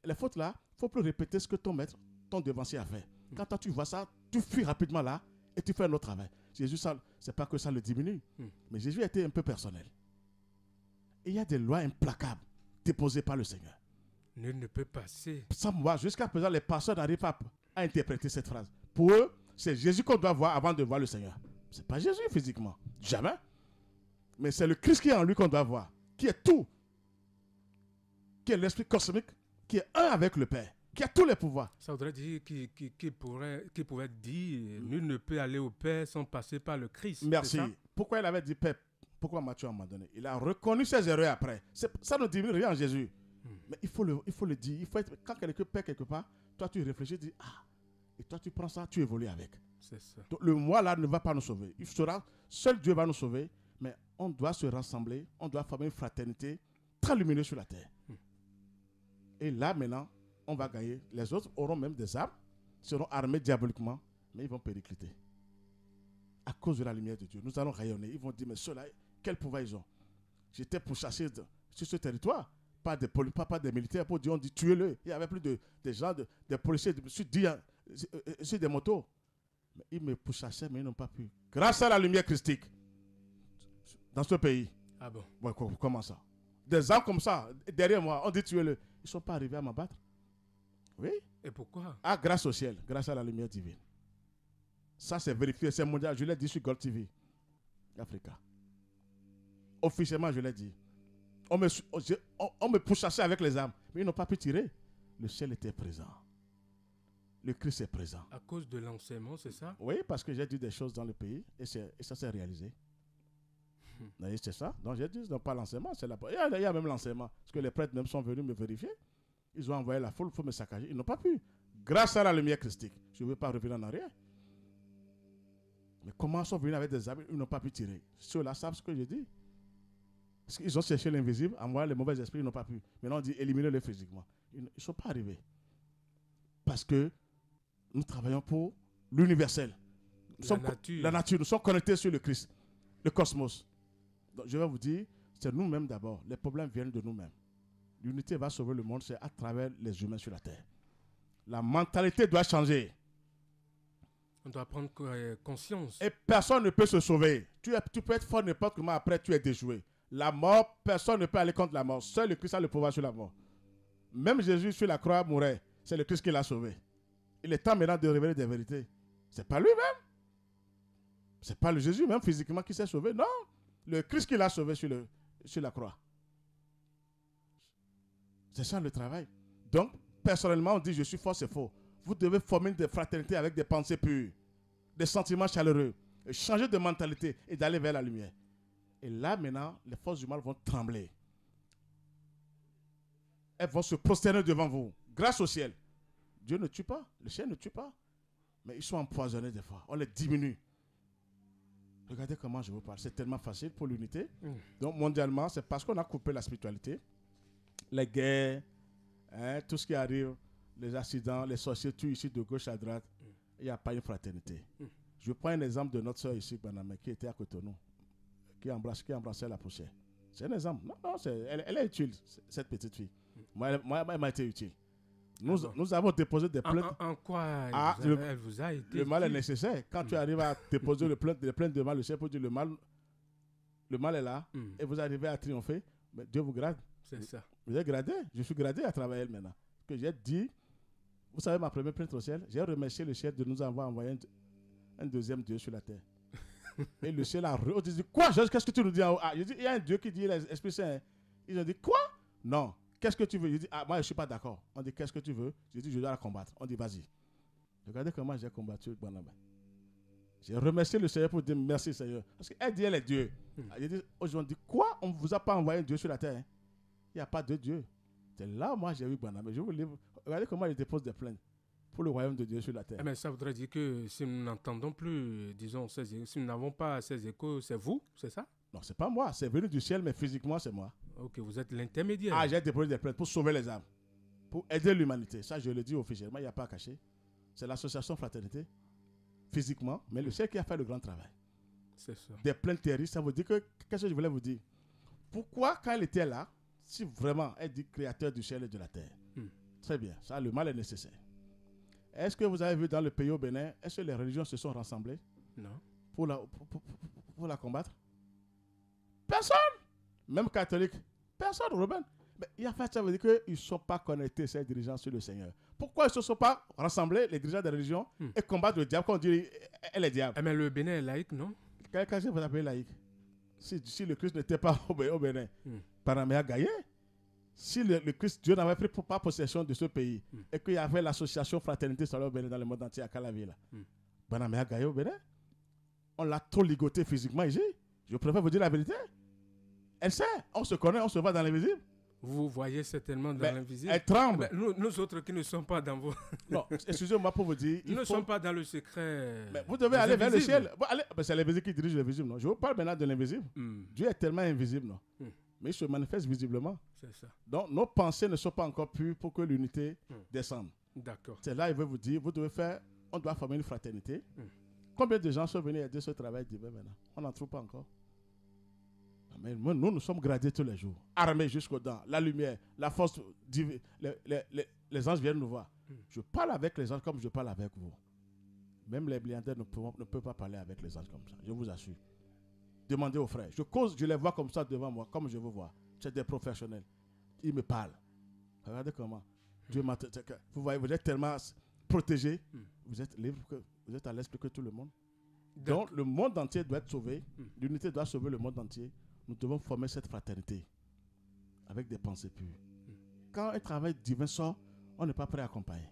les fautes là, il ne faut plus répéter ce que ton maître, ton devancier a fait. Quand toi, tu vois ça, tu fuis rapidement là et tu fais un autre travail. Jésus, ce n'est pas que ça le diminue, mais Jésus a été un peu personnel. Et il y a des lois implacables déposées par le Seigneur. Nul ne peut passer. Sans moi, jusqu'à présent, les pasteurs n'arrivent pas à interpréter cette phrase. Pour eux, c'est Jésus qu'on doit voir avant de voir le Seigneur. Ce n'est pas Jésus physiquement, jamais. Mais c'est le Christ qui est en lui qu'on doit voir, qui est tout, qui est l'esprit cosmique, qui est un avec le Père, qui a tous les pouvoirs. Ça voudrait dire qu'il pouvait dire nul ne peut aller au Père sans passer par le Christ. Merci. Pourquoi il avait dit Père? Pourquoi Matthieu m'a donné? Il a reconnu ses erreurs après. Ça ne diminue rien en Jésus. Mais il faut le dire. Quand quelqu'un perd quelque part, toi tu réfléchis, tu dis ah, et toi tu prends ça, tu évolues avec. C'est ça. Donc le moi là ne va pas nous sauver. Seul Dieu va nous sauver, mais on doit se rassembler, on doit former une fraternité très lumineuse sur la terre. Et là maintenant, on va gagner. Les autres auront même des armes, seront armés diaboliquement, mais ils vont péricliter. À cause de la lumière de Dieu, nous allons rayonner. Ils vont dire, mais ceux-là, quel pouvoir ils ont? J'étais pourchassé sur ce territoire, pas des militaires, pour dire, on dit, tuez-le. Il n'y avait plus des gens, des policiers sur des motos. Mais ils me pourchassaient, mais ils n'ont pas pu. Grâce à la lumière christique, dans ce pays. Ah bon? Ouais, comment ça? Des armes comme ça, derrière moi, on dit, tuez-le. Ils ne sont pas arrivés à m'abattre. Oui. Et pourquoi? Ah, grâce au ciel, grâce à la lumière divine. Ça, c'est vérifié, c'est mondial. Je l'ai dit sur Gold TV, Africa. Officiellement, je l'ai dit. On me pourchassait avec les armes, mais ils n'ont pas pu tirer. Le ciel était présent. Le Christ est présent. À cause de l'enseignement, c'est ça? Oui, parce que j'ai dit des choses dans le pays et ça s'est réalisé. C'est ça. Donc j'ai dit, non pas l'enseignement, c'est il y a même l'enseignement. Parce que les prêtres même sont venus me vérifier. Ils ont envoyé la foule pour me saccager. Ils n'ont pas pu. Grâce à la lumière christique. Je ne veux pas revenir en arrière. Mais comment ils sont venus avec des armes? Ils n'ont pas pu tirer. Ceux-là savent ce que je dis. Parce qu'ils ont cherché l'invisible, envoyé les mauvais esprits, ils n'ont pas pu. Maintenant on dit éliminez-les physiquement. Ils ne sont pas arrivés. Parce que nous travaillons pour l'universel. La nature. Nous sommes connectés sur le Christ, le cosmos. Donc je vais vous dire, c'est nous-mêmes d'abord. Les problèmes viennent de nous-mêmes. L'unité va sauver le monde, c'est à travers les humains sur la terre. La mentalité doit changer. On doit prendre conscience. Et personne ne peut se sauver. Tu peux être fort n'importe comment, après tu es déjoué. La mort, personne ne peut aller contre la mort. Seul le Christ a le pouvoir sur la mort. Même Jésus sur la croix mourait. C'est le Christ qui l'a sauvé. Il est temps maintenant de révéler des vérités. Ce n'est pas lui-même. Ce n'est pas le Jésus même physiquement qui s'est sauvé. Non. Le Christ qui l'a sauvé sur la croix. C'est ça le travail. Donc, personnellement, on dit je suis fort, c'est faux. Vous devez former des fraternités avec des pensées pures, des sentiments chaleureux, et changer de mentalité et d'aller vers la lumière. Et là, maintenant, les forces du mal vont trembler. Elles vont se prosterner devant vous, grâce au ciel. Dieu ne tue pas, le ciel ne tue pas. Mais ils sont empoisonnés des fois. On les diminue. Regardez comment je vous parle. C'est tellement facile pour l'unité. Donc, mondialement, c'est parce qu'on a coupé la spiritualité. Les guerres, tout ce qui arrive, les accidents, les sorciers tuent ici de gauche à droite. Il n'y a pas une fraternité. Je prends un exemple de notre soeur ici, Baname, qui était à Cotonou, qui embrassait la poussière. C'est un exemple. Non, elle est utile, cette petite fille. Moi, elle m'a été utile. Nous avons déposé des plaintes. En quoi elle vous a été le mal est nécessaire. Quand tu arrives à déposer les plaintes devant le ciel pour dire le mal est là, et vous arrivez à triompher, mais Dieu vous grade. C'est ça. Vous êtes gradé. Je suis gradé à travers elle maintenant. Que j'ai dit, vous savez, ma première plainte au ciel, j'ai remercié le ciel de nous avoir envoyé un deuxième Dieu sur la terre. Et le ciel a dit, quoi, Georges, qu'est-ce que tu nous dis en haut? Je dis, il y a un Dieu qui dit l'Esprit Saint. Ils ont dit, quoi? Non. Qu'est-ce que tu veux? Je dis, moi, je ne suis pas d'accord. On dit, qu'est-ce que tu veux? Je dis, je dois la combattre. On dit, vas-y. Regardez comment j'ai combattu Banaba. J'ai remercié le Seigneur pour dire merci, Seigneur. Parce qu'elle dit, elle est Dieu. J'ai dit, aujourd'hui, quoi? On ne vous a pas envoyé un Dieu sur la terre? Il n'y a pas de Dieu. C'est là, moi, j'ai eu Banaba. Je vous livre. Regardez comment il dépose des plaintes pour le royaume de Dieu sur la terre. Mais ça voudrait dire que si nous n'entendons plus, disons, si nous n'avons pas ces échos, c'est vous, c'est ça? Non, c'est pas moi. C'est venu du ciel, mais physiquement, c'est moi. Ok, vous êtes l'intermédiaire. Ah, j'ai déposé des plaintes pour sauver les âmes, pour aider l'humanité. Ça, je le dis officiellement, il n'y a pas à cacher. C'est l'association Fraternité, physiquement, mais le ciel qui a fait le grand travail. C'est ça. Des plaintes terribles, ça veut dire que, qu'est-ce que je voulais vous dire? Pourquoi, quand elle était là, si vraiment elle dit créateur du ciel et de la terre, très bien, ça, le mal est nécessaire. Est-ce que vous avez vu dans le pays au Bénin, est-ce que les religions se sont rassemblées? Non. Pour la combattre? Personne! Même catholique. Personne, Robin. Mais il a fait ça veut dire qu'ils ne sont pas connectés, ces dirigeants, sur le Seigneur. Pourquoi ils ne se sont pas rassemblés, les dirigeants des religions, et combattre le diable, quand on dit elle est diable? Mais le Bénin est laïque, non? Qu'est-ce que vous appelez laïque? Si le Christ n'était pas au Bénin, Panamé a gagné. Si le Christ, Dieu n'avait pris pas possession de ce pays, et qu'il y avait l'association Fraternité Solaire au Bénin dans le monde entier, à Calavi, Panamé a gagné au Bénin. On l'a trop ligoté physiquement ici. Je préfère vous dire la vérité. Elle sait, on se connaît, on se voit dans l'invisible. Vous voyez certainement dans l'invisible. Elle tremble. Nous autres qui ne sommes pas dans vos... Non, excusez-moi pour vous dire... Nous ne sommes pas dans le secret. Mais vous devez aller vers le ciel. Bon, c'est l'invisible qui dirige l'invisible, non? Je vous parle maintenant de l'invisible. Dieu est tellement invisible, non? Mais il se manifeste visiblement. C'est ça. Donc, nos pensées ne sont pas encore pures pour que l'unité descende. D'accord. C'est là, il veut vous dire, vous devez faire... On doit former une fraternité. Combien de gens sont venus aider ce travail divin maintenant? On n'en trouve pas encore. Mais nous sommes gradés tous les jours, armés jusqu'aux dents, la lumière, la force divine, les anges viennent nous voir. Je parle avec les anges comme je parle avec vous. Même les milliardaires ne peuvent pas parler avec les anges comme ça, je vous assure. Demandez aux frères. Je les vois comme ça devant moi, comme je vous vois. C'est des professionnels. Ils me parlent. Regardez comment. Dieu m'a... Vous voyez, vous êtes tellement protégés, vous êtes libre, vous êtes à l'aise plus que tout le monde. Donc, le monde entier doit être sauvé. L'unité doit sauver le monde entier. Nous devons former cette fraternité avec des pensées pures. Quand un travail divin sort, on n'est pas prêt à accompagner.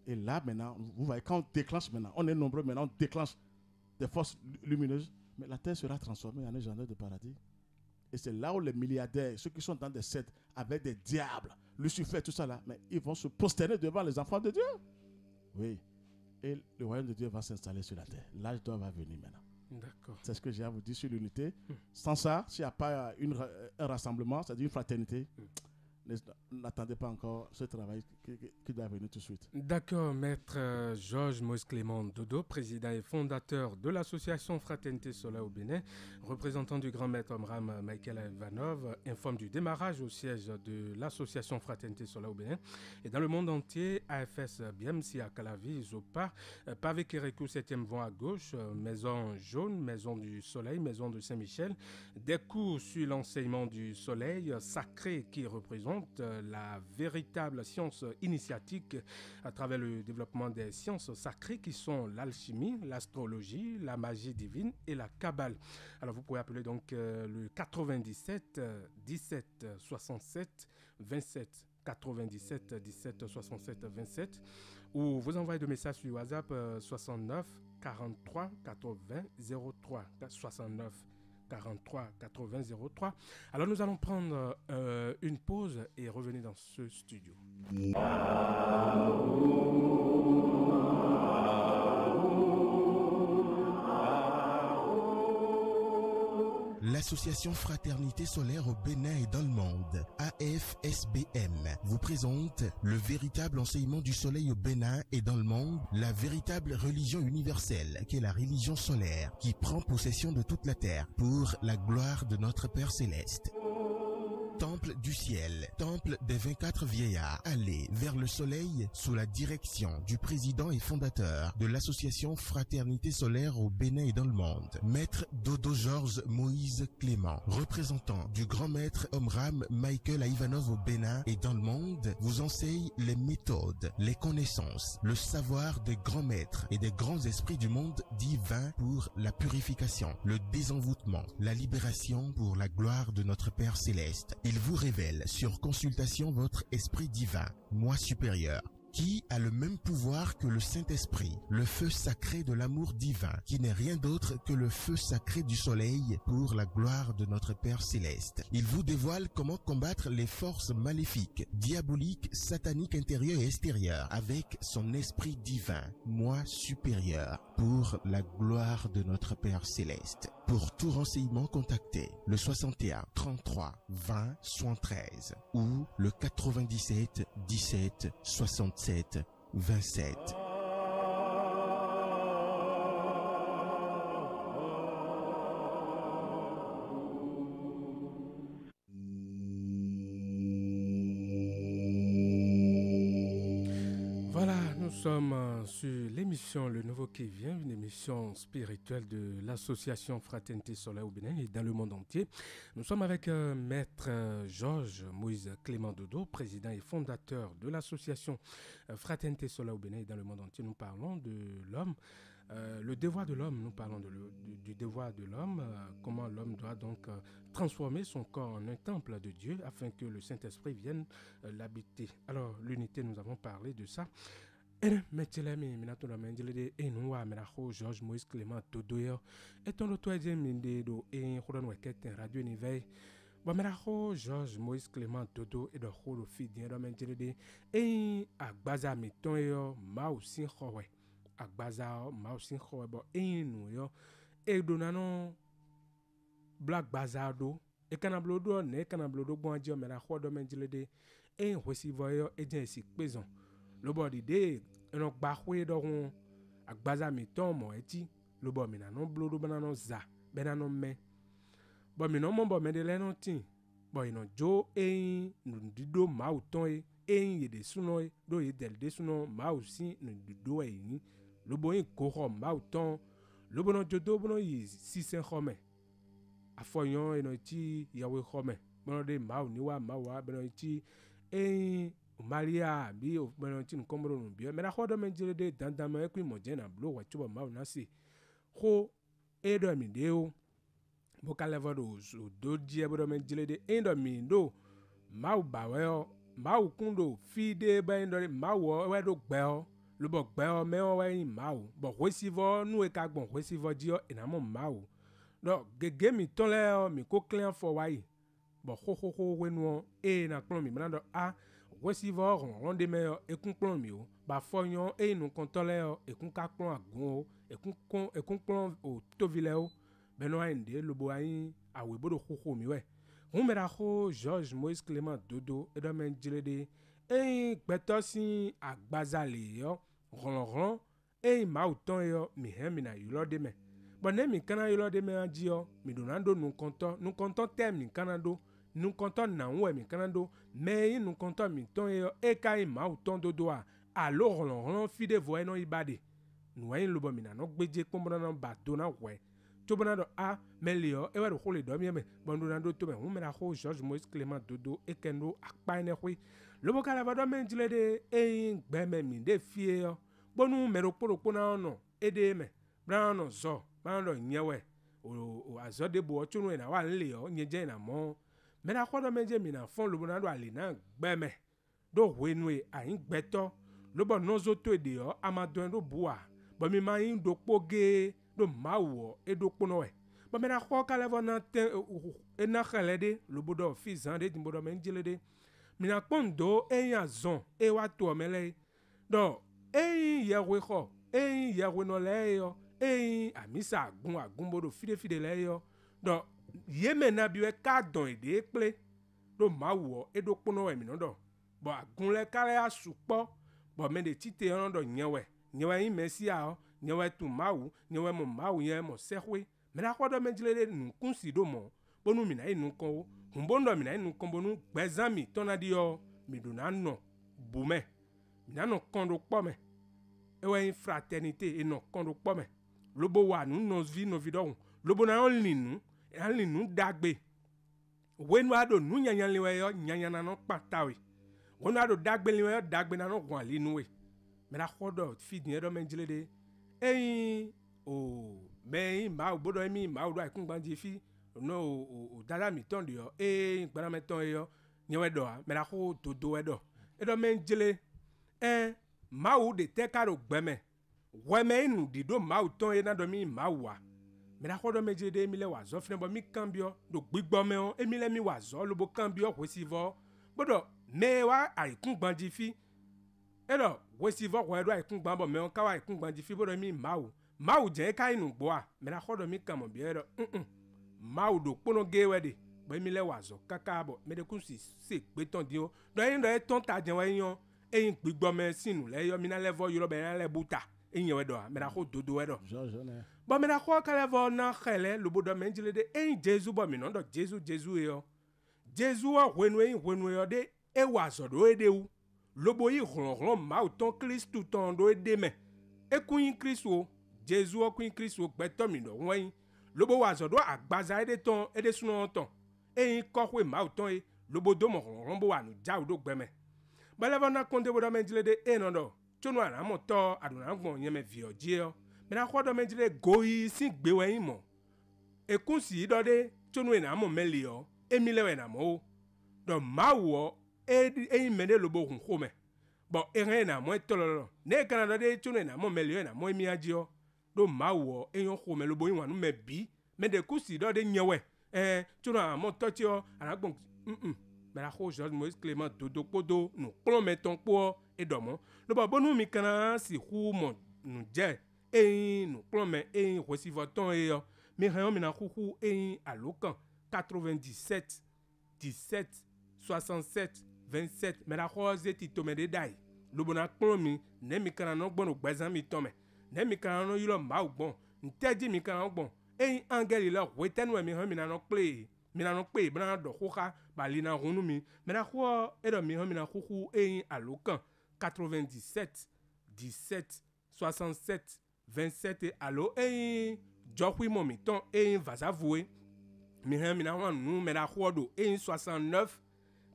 Et là, maintenant, vous voyez, quand on déclenche maintenant, on est nombreux maintenant, on déclenche des forces lumineuses, mais la terre sera transformée en un jardin de paradis. Et c'est là où les milliardaires, ceux qui sont dans des sectes avec des diables, Lucifer, tout ça là, mais ils vont se prosterner devant les enfants de Dieu. Oui. Et le royaume de Dieu va s'installer sur la terre. L'âge d'or va venir maintenant. D'accord. C'est ce que j'ai à vous dire sur l'unité. Sans ça, s'il n'y a pas un rassemblement, c'est-à-dire une fraternité, n'attendez pas encore ce travail qui doit venir tout de suite. D'accord, maître Georges Moïse Clément Dodo, président et fondateur de l'association Fraternité Solaire au Bénin, représentant du grand maître Omram Michael Ivanov, informe du démarrage au siège de l'association Fraternité Solaire au Bénin et dans le monde entier, AFS BMC à Calavi, Zopa, Pavé Kérékou 7e vent à gauche, Maison Jaune, Maison du Soleil, Maison de Saint-Michel, des cours sur l'enseignement du soleil sacré qui représente présente la véritable science initiatique à travers le développement des sciences sacrées qui sont l'alchimie, l'astrologie, la magie divine et la kabbale. Alors vous pouvez appeler donc le 97 17 67 27 97 17 67 27 ou vous envoyez des messages sur WhatsApp 69 43 80 03 69 43 80 03. Alors nous allons prendre une pause et revenir dans ce studio. L'association Fraternité Solaire au Bénin et dans le monde, AFSBM, vous présente le véritable enseignement du soleil au Bénin et dans le monde, la véritable religion universelle qui est la religion solaire qui prend possession de toute la terre pour la gloire de notre Père Céleste. Temple du ciel, temple des 24 vieillards, allez vers le soleil sous la direction du président et fondateur de l'association Fraternité Solaire au Bénin et dans le monde, Maître Dodo Georges Moïse Clément, représentant du grand maître Omram Michael Ivanov au Bénin et dans le monde, vous enseigne les méthodes, les connaissances, le savoir des grands maîtres et des grands esprits du monde divin pour la purification, le désenvoûtement, la libération pour la gloire de notre Père Céleste. Il vous révèle sur consultation votre esprit divin, moi supérieur, qui a le même pouvoir que le Saint-Esprit, le feu sacré de l'amour divin, qui n'est rien d'autre que le feu sacré du soleil pour la gloire de notre Père Céleste. Il vous dévoile comment combattre les forces maléfiques, diaboliques, sataniques intérieures et extérieures avec son esprit divin, moi supérieur, pour la gloire de notre Père Céleste. Pour tout renseignement, contactez le 61 33 20 73 ou le 97 17 67 27. Voilà, nous sommes sur l'émission Le Nouveau qui vient, une émission spirituelle de l'association Fraternité Solaire au Bénin et dans le monde entier. Nous sommes avec Maître Georges Moïse Clément Dodo, président et fondateur de l'association Fraternité Solaire au Bénin et dans le monde entier. Nous parlons de l'homme, le devoir de l'homme, nous parlons du devoir de l'homme, comment l'homme doit donc transformer son corps en un temple de Dieu afin que le Saint-Esprit vienne l'habiter. Alors, l'unité, nous avons parlé de ça. Georges Moïse Clément Dodo et ton radio Niveil. Georges Moïse Clément Dodo et de Holo Fidien Romanjelede et Agbaza Miton yo Mausin Howe. Agbaza Mausin Howe bo enu yo e donano Black Bazado e kanablodo ne kanablodo gwanjo mera hodo menjelede e wesivoyo e jensi pezon. Lobo de eno gbahwe do hun Agbaza Miton mo eti lobo minano blodo banano za benano me. Bon, mais non, mon bon, mais de l'ennoti. Bon, il y a jo et nous dido mauton et y a des sounois, do y del des sounois, mausi, nous dido et ni. Le bon y courant mauton, le bon jodo bon y 600 hommes. A foyon et no ti yawe hommes. Bon de mau niwa mawa, bon ti et Maria bi of bon ti nkombro no bi. Mais la hodo men jele de dandama e ku mo jena blo wa chuba mau na si. Ho e do mi deo. Bokalevo do die bodo men jile de endo mindo mau baweo mau kundo fide ba endo mau we do gbeo lo bo gbeo me o we mau bo wesivo nu e ka gbon wesivo dio enamo mau do gege mi ton le mi ko clean for wai bo ho we nu e na klon mi brando a wesivo ron de me e kun klon mi o ba foyon e nu konton le e kun ka klon agun o e kun klon o tovile o beno inde lobo ayin awe bodo khokho mi we humera kho Georges Moïse Clément Dodo e do men jilede e gbeto sin agbazale yo ron e ma uton yo mi hen mi na yulo de me bonne mi kana yulo de me anji yo mi donando nu konton tem mi kanando nu konton na we mi kanando me nu konton mi ton yo e kai ma uton dodo a lo ron fide vo eno ibade nu ayin lobo mi na no gbeje pombo na ba do na we Tobonado a melio e wa do khole do mieme bondonado to me humera ho George Moïse Clément Dodo e kendo akpaine hui lobo kala va do menjile de e gbeme mi de fie yo bonu mero poro na no e de me brano zo brano nyewe o azo de bo chunu na wa nle yo nyeje na mo me na khodo menje mi na fon lobo na do ale na gbeme do wenwe ayin gbeto lobo nozo to de yo amadon do bua bo mi ma yin do poge do mawo e do pono e bo me na kho kala va na te e na khale de lobo do fizan de dimbo do menjile de mi na pondo e yan zon e wa to mele do e yewe kho e yewe no le yo e amisa agun bodo fide le yo do yeme na biwe ka don ede ple do mawo e do pono e mi no do bo agun le kale asupo bo me de tite on do nyewe yin mesia o nyewe tu mawu nyewe mo mawu yen mo sehwe me na khodo menjile de nu kunsi do mo bonu mi na inu kon humbondo mi na inu kon bonu gbezami tonadi yo mi do na no bume mi na no kondo pome ewe fraternité e no kondo pome lobo wa nu no vi do lobo na linu dagbe wenu ado nu nyanyan liwe yo nyanyan na no patawe wenu ado dagbe liwe yo dagbe na no gwan linuwe me na khodo fidin do menjile de o me ma obodo mi ma odo ikun gbanji fi no o dada mi ton de yo gbara me ton yo nyewe do me na kho dodo edo menjile ma o de te karo gbeme weme inu dido ma o ton na do mi ma wa me na khodo menjile de mi le wa zo fne bo mi cambio do gbigbo me o emi le mi wa zo lo bo cambio wesivo bodo me wa ikun gbanji fi edo wesivo ko edo ikun gbanbo me o ka wa ikun gbanji fi bodo mi ma o je ka inu gbo a me na khodo mi kan mo bi edo ma o do pono gewe de bo mi le wa zo kaka bo me de kun si pe ton di o do yin do e ton ta jen wa yan eyin gbigbo me sinu le yo mi na level yo be na le buta eyin we do me na kho dodo we do bo me na kho ka level na khele lo bodo me njile de eyin Jesu bo mi no do Jesu yo Jesu o hwenu yo de e wa zo do e de u lobo yi ron ma o ton Christu ton do e de me e kun Christu Jesu o kun Christu gbeto mi do won lobo wa zo do agbaza e de ton e de sunu ton eyin ko hwe ma o ton e lobo do mo ron bo wa nu ja o do gbeme baleva na konde bodo menjile de enodo chonu ara mo to aduna gbon yen me vioje o me na khodo menjile goyi sin gbewe yin mo ekunsi do de chonu ena mo meli o emilewe na mo do mawo eyin mede lobo hun khome bo eren na mo tololo ne kanada de chonu ena mo meli na mo emi aji o do mawo eyin khome lobo yin wanu me bi me de kusi do de nyewe chonu ara mo to ti o ara gbon me la kho George Moïse Clément Dodo podo nu klon meton po edomo lo ba bonu mi kana si hu mo nu je nu klon me voici voton yo mi ran mi na hu alokan 97 17 67 27 me la kho zeti to me de dai lo bona klon mi ne mi kana no gbon gbezan mi to me ne mi kana no yilo ma ogbon nteji mi kana ogbon angeli la wetenu mi ran mi na no play mi na no pe bana do khoka balina ronu mi me na kho edo mi han mi na khou alokan 97 17 67 27 allo jokwi mo mi ton vaza voué mi han mi na wan me na kho do 69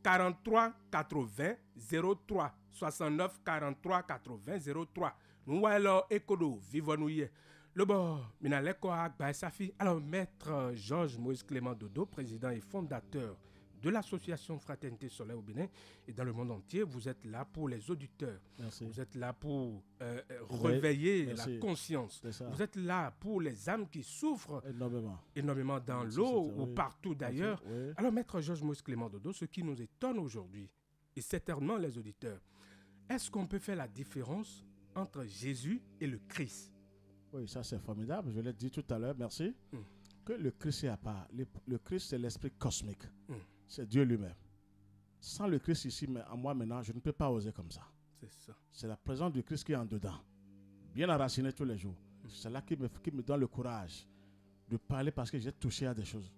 43 80 03 69 43 80 03 nous walo ekodo vivo nous hier Lobo, Minaleko Agba Safi. Alors, Maître George Moïse Clément Dodo, président et fondateur de l'association Fraternité Soleil au Bénin et dans le monde entier, vous êtes là pour les auditeurs. Merci. Vous êtes là pour réveiller la conscience. Vous êtes là pour les âmes qui souffrent énormément dans l'eau ou partout d'ailleurs. Oui. Alors, Maître George Moïse Clément Dodo, ce qui nous étonne aujourd'hui, et certainement les auditeurs, est-ce qu'on peut faire la différence entre Jésus et le Christ? Oui, ça c'est formidable. Je l'ai dit tout à l'heure, merci. Que le Christ est à part. Le Christ, c'est l'esprit cosmique. C'est Dieu lui-même. Sans le Christ ici, mais en moi maintenant, je ne peux pas oser comme ça. C'est ça. C'est la présence du Christ qui est en dedans. Bien enraciné tous les jours. C'est là qui me donne le courage de parler parce que j'ai touché à des choses.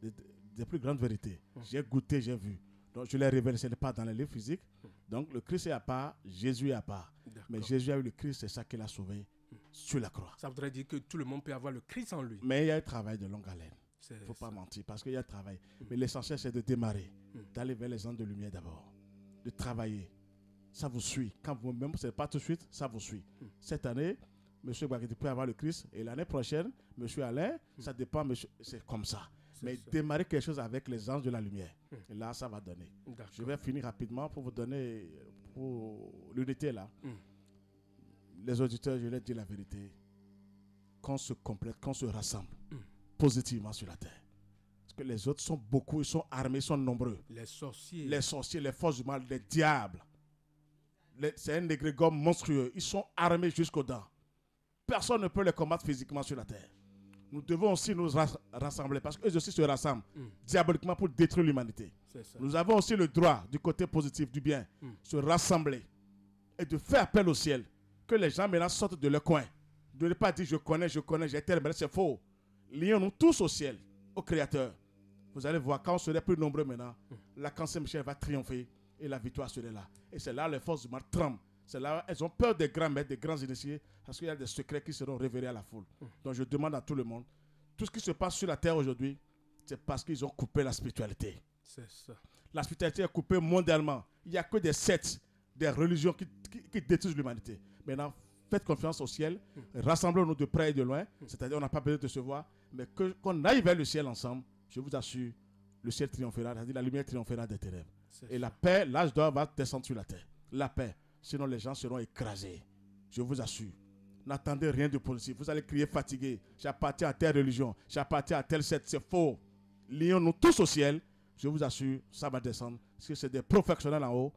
Des plus grandes vérités. J'ai goûté, j'ai vu. Donc je les révèle, ce n'est pas dans les livres physiques. Donc le Christ est à part, Jésus est à part. Mais Jésus a eu le Christ, c'est ça qui l'a sauvé. sur la croix. Ça voudrait dire que tout le monde peut avoir le Christ en lui. Mais il y a un travail de longue haleine. Il ne faut pas ça. mentir, parce qu'il y a un travail. Mais l'essentiel, c'est de démarrer, d'aller vers les ans de lumière d'abord, de travailler. Ça vous suit. Quand vous-même, ce n'est pas tout de suite, ça vous suit. Cette année, M. Baghetti peut avoir le Christ, et l'année prochaine, M. Alain, ça dépend, c'est comme ça. Mais démarrer quelque chose avec les anges de la lumière. Et là, ça va donner. Je vais finir rapidement pour vous donner, pour l'unité là. Les auditeurs, je leur dis la vérité. Qu'on se complète, qu'on se rassemble positivement sur la terre. Parce que les autres sont beaucoup, ils sont armés, ils sont nombreux. Les sorciers, les forces du mal, les diables. C'est un égrégore monstrueux. Ils sont armés jusqu'aux dents. Personne ne peut les combattre physiquement sur la terre. Nous devons aussi nous rassembler parce qu'eux aussi se rassemblent diaboliquement pour détruire l'humanité. Nous avons aussi le droit, du côté positif, du bien, se rassembler et de faire appel au ciel. Que les gens maintenant sortent de leur coin. De ne pas dire je connais, j'ai tel, mais c'est faux. Lions-nous tous au ciel, au Créateur. Vous allez voir, quand on serait plus nombreux maintenant, la cancer Michel va triompher et la victoire serait là. Et c'est là les forces du mal tremblent. C'est là elles ont peur des grands maîtres, des grands initiés, parce qu'il y a des secrets qui seront révélés à la foule. Donc je demande à tout le monde, tout ce qui se passe sur la terre aujourd'hui, c'est parce qu'ils ont coupé la spiritualité. C'est ça. La spiritualité est coupée mondialement. Il n'y a que des sectes, des religions qui détruisent l'humanité. Maintenant, faites confiance au ciel, rassemblons-nous de près et de loin, c'est-à-dire on n'a pas besoin de se voir, mais qu'on aille vers le ciel ensemble, je vous assure, le ciel triomphera, c'est-à-dire la lumière triomphera des ténèbres. Et la paix, l'âge d'or va descendre sur la terre. La paix, sinon les gens seront écrasés. Je vous assure. N'attendez rien de positif. Vous allez crier fatigué. J'appartiens à telle religion, j'appartiens à telle secte, c'est faux. Lions-nous tous au ciel, je vous assure, ça va descendre. Parce que c'est des professionnels en haut.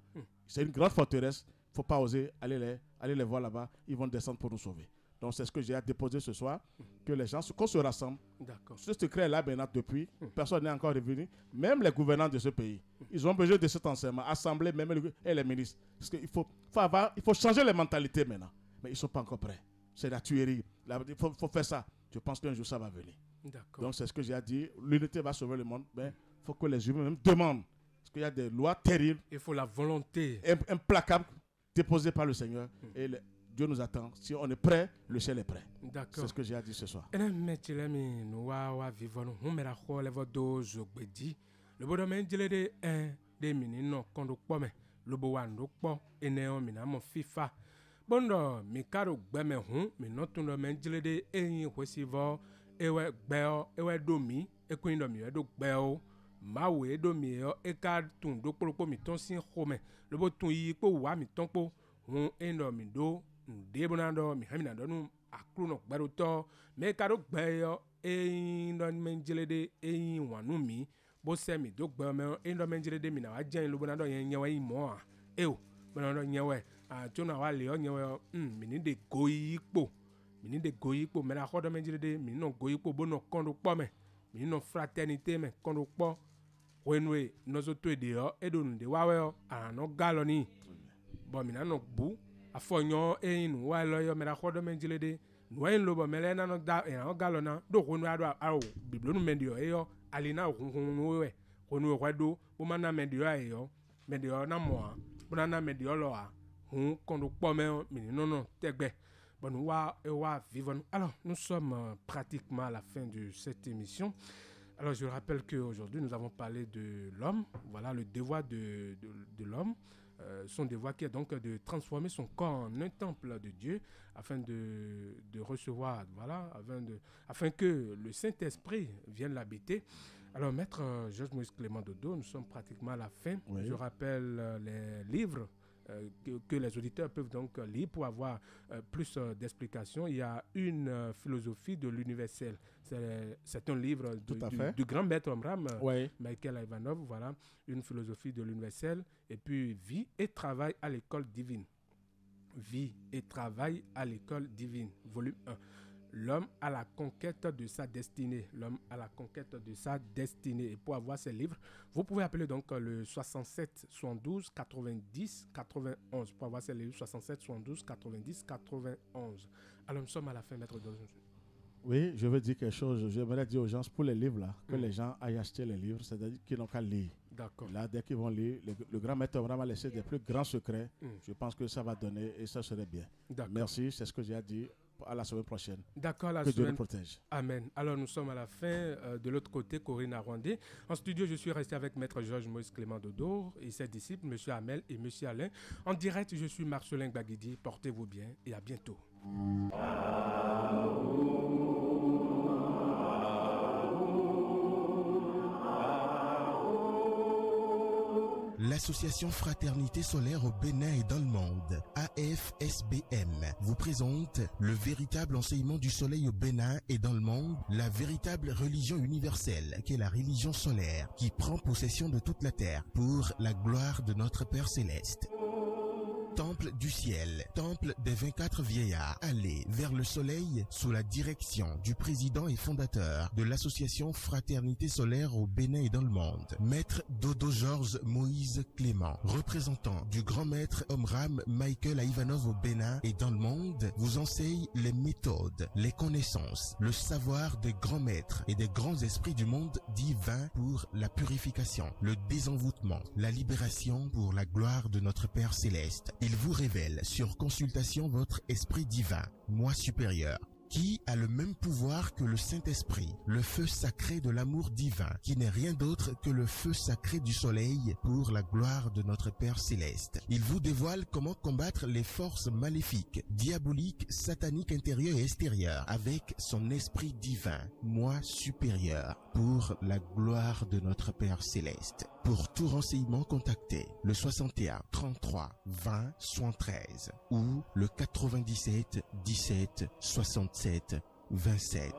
C'est une grande forteresse. Il ne faut pas oser aller les voir là-bas. Ils vont descendre pour nous sauver. Donc c'est ce que j'ai à déposer ce soir. Que les gens, qu'on se rassemble. Ce secret-là, depuis, personne n'est encore revenu. Même les gouvernants de ce pays. Ils ont besoin de cet enseignement. Assemblée, même et les ministres. Parce qu'il faut changer les mentalités maintenant. Mais ils ne sont pas encore prêts. C'est la tuerie. Il faut faire ça. Je pense qu'un jour ça va venir. Donc c'est ce que j'ai à dire. L'unité va sauver le monde. Mais il faut que les humains même demandent. Parce qu'il y a des lois terribles. Il faut la volonté. Implacable déposée par le Seigneur. Et Dieu nous attend. Si on est prêt, le ciel est prêt. C'est ce que j'ai à dire ce soir. Bondo mikaro gbeme hun mi notundo menjilede eyin hwesivo ewe gbeo ewe domi ekuindo mi edo gbeo mawe edo mi eka tun do polopo mi ton sin home lobo tun yi po wa mi ton po hun endo mi do ndebonando mi haminando nu akru no gbero to me karo gbeo eyin do menjilede eyin wanu mi bo se mi do gbeo me endo menjilede mi na wa jen lobonando yen nyewe imo a ewo bonando nyewe tuna wa le onye mini de goyipo me na hodo menjire de mini no goyipo bono kondo po me mini no fraternité me kondo po wenwe no so to de o edun de wawe o no galo ni bo mina no bu afonyo enu wa lo yo me na hodo menjire de no en lo bo me le na no da no galo na do honu ado awo biblo nu mendio e yo alina hunhunu we honu we do bo mana mendio e yo mendio na mo bo na mendio lo a alors, nous sommes pratiquement à la fin de cette émission. Alors, je rappelle qu'aujourd'hui, nous avons parlé de l'homme. Voilà, le devoir de l'homme. Son devoir qui est donc de transformer son corps en un temple de Dieu afin de recevoir, voilà, afin que le Saint-Esprit vienne l'habiter. Alors, Maître Georges Moïse Clément Dodo, nous sommes pratiquement à la fin. Oui. Je rappelle les livres que les auditeurs peuvent donc lire pour avoir plus d'explications. Il y a une philosophie de l'universel. C'est un livre du grand maître Omram, oui. Michael Ivanov, voilà, une philosophie de l'universel. Et puis, vie et travail à l'école divine. Vie et travail à l'école divine, volume 1. L'homme à la conquête de sa destinée. L'homme à la conquête de sa destinée. Et pour avoir ces livres, vous pouvez appeler donc le 67 72 90 91. Pour avoir ces livres, 67 72 90 91. Alors nous sommes à la fin, Maître Dodo. Oui, je veux dire quelque chose. J'aimerais dire aux gens, pour les livres là, que les gens aillent acheter les livres, c'est-à-dire qu'ils n'ont qu'à lire. D'accord. Là, dès qu'ils vont lire, le grand maître vraiment laissé des plus grands secrets. Je pense que ça va donner et ça serait bien. Merci, c'est ce que j'ai à dire à la semaine prochaine. D'accord, la Que Dieu semaine. nous protège. Amen. Alors nous sommes à la fin. De l'autre côté, Corinne Arwandé. En studio, je suis resté avec Maître Georges Moïse Clément Dodo et ses disciples, M. Hamel et M. Alain. En direct, je suis Marcelin Baguidi. Portez-vous bien et à bientôt. L'association Fraternité Solaire au Bénin et dans le monde, AFSBM, vous présente le véritable enseignement du soleil au Bénin et dans le monde, la véritable religion universelle qu'est la religion solaire qui prend possession de toute la terre pour la gloire de notre Père Céleste. Temple du ciel, temple des 24 vieillards, allez vers le soleil sous la direction du président et fondateur de l'association Fraternité Solaire au Bénin et dans le monde, Maître Dodo Georges Moïse Clément, représentant du grand maître Omram Michael Ivanov au Bénin et dans le monde, vous enseigne les méthodes, les connaissances, le savoir des grands maîtres et des grands esprits du monde divin pour la purification, le désenvoûtement, la libération pour la gloire de notre Père Céleste. Il vous révèle sur consultation votre esprit divin, moi supérieur, qui a le même pouvoir que le Saint-Esprit, le feu sacré de l'amour divin, qui n'est rien d'autre que le feu sacré du soleil pour la gloire de notre Père Céleste. Il vous dévoile comment combattre les forces maléfiques, diaboliques, sataniques intérieures et extérieures avec son esprit divin, moi supérieur, pour la gloire de notre Père Céleste. Pour tout renseignement, contactez le 61 33 20 73 ou le 97 17 67 27.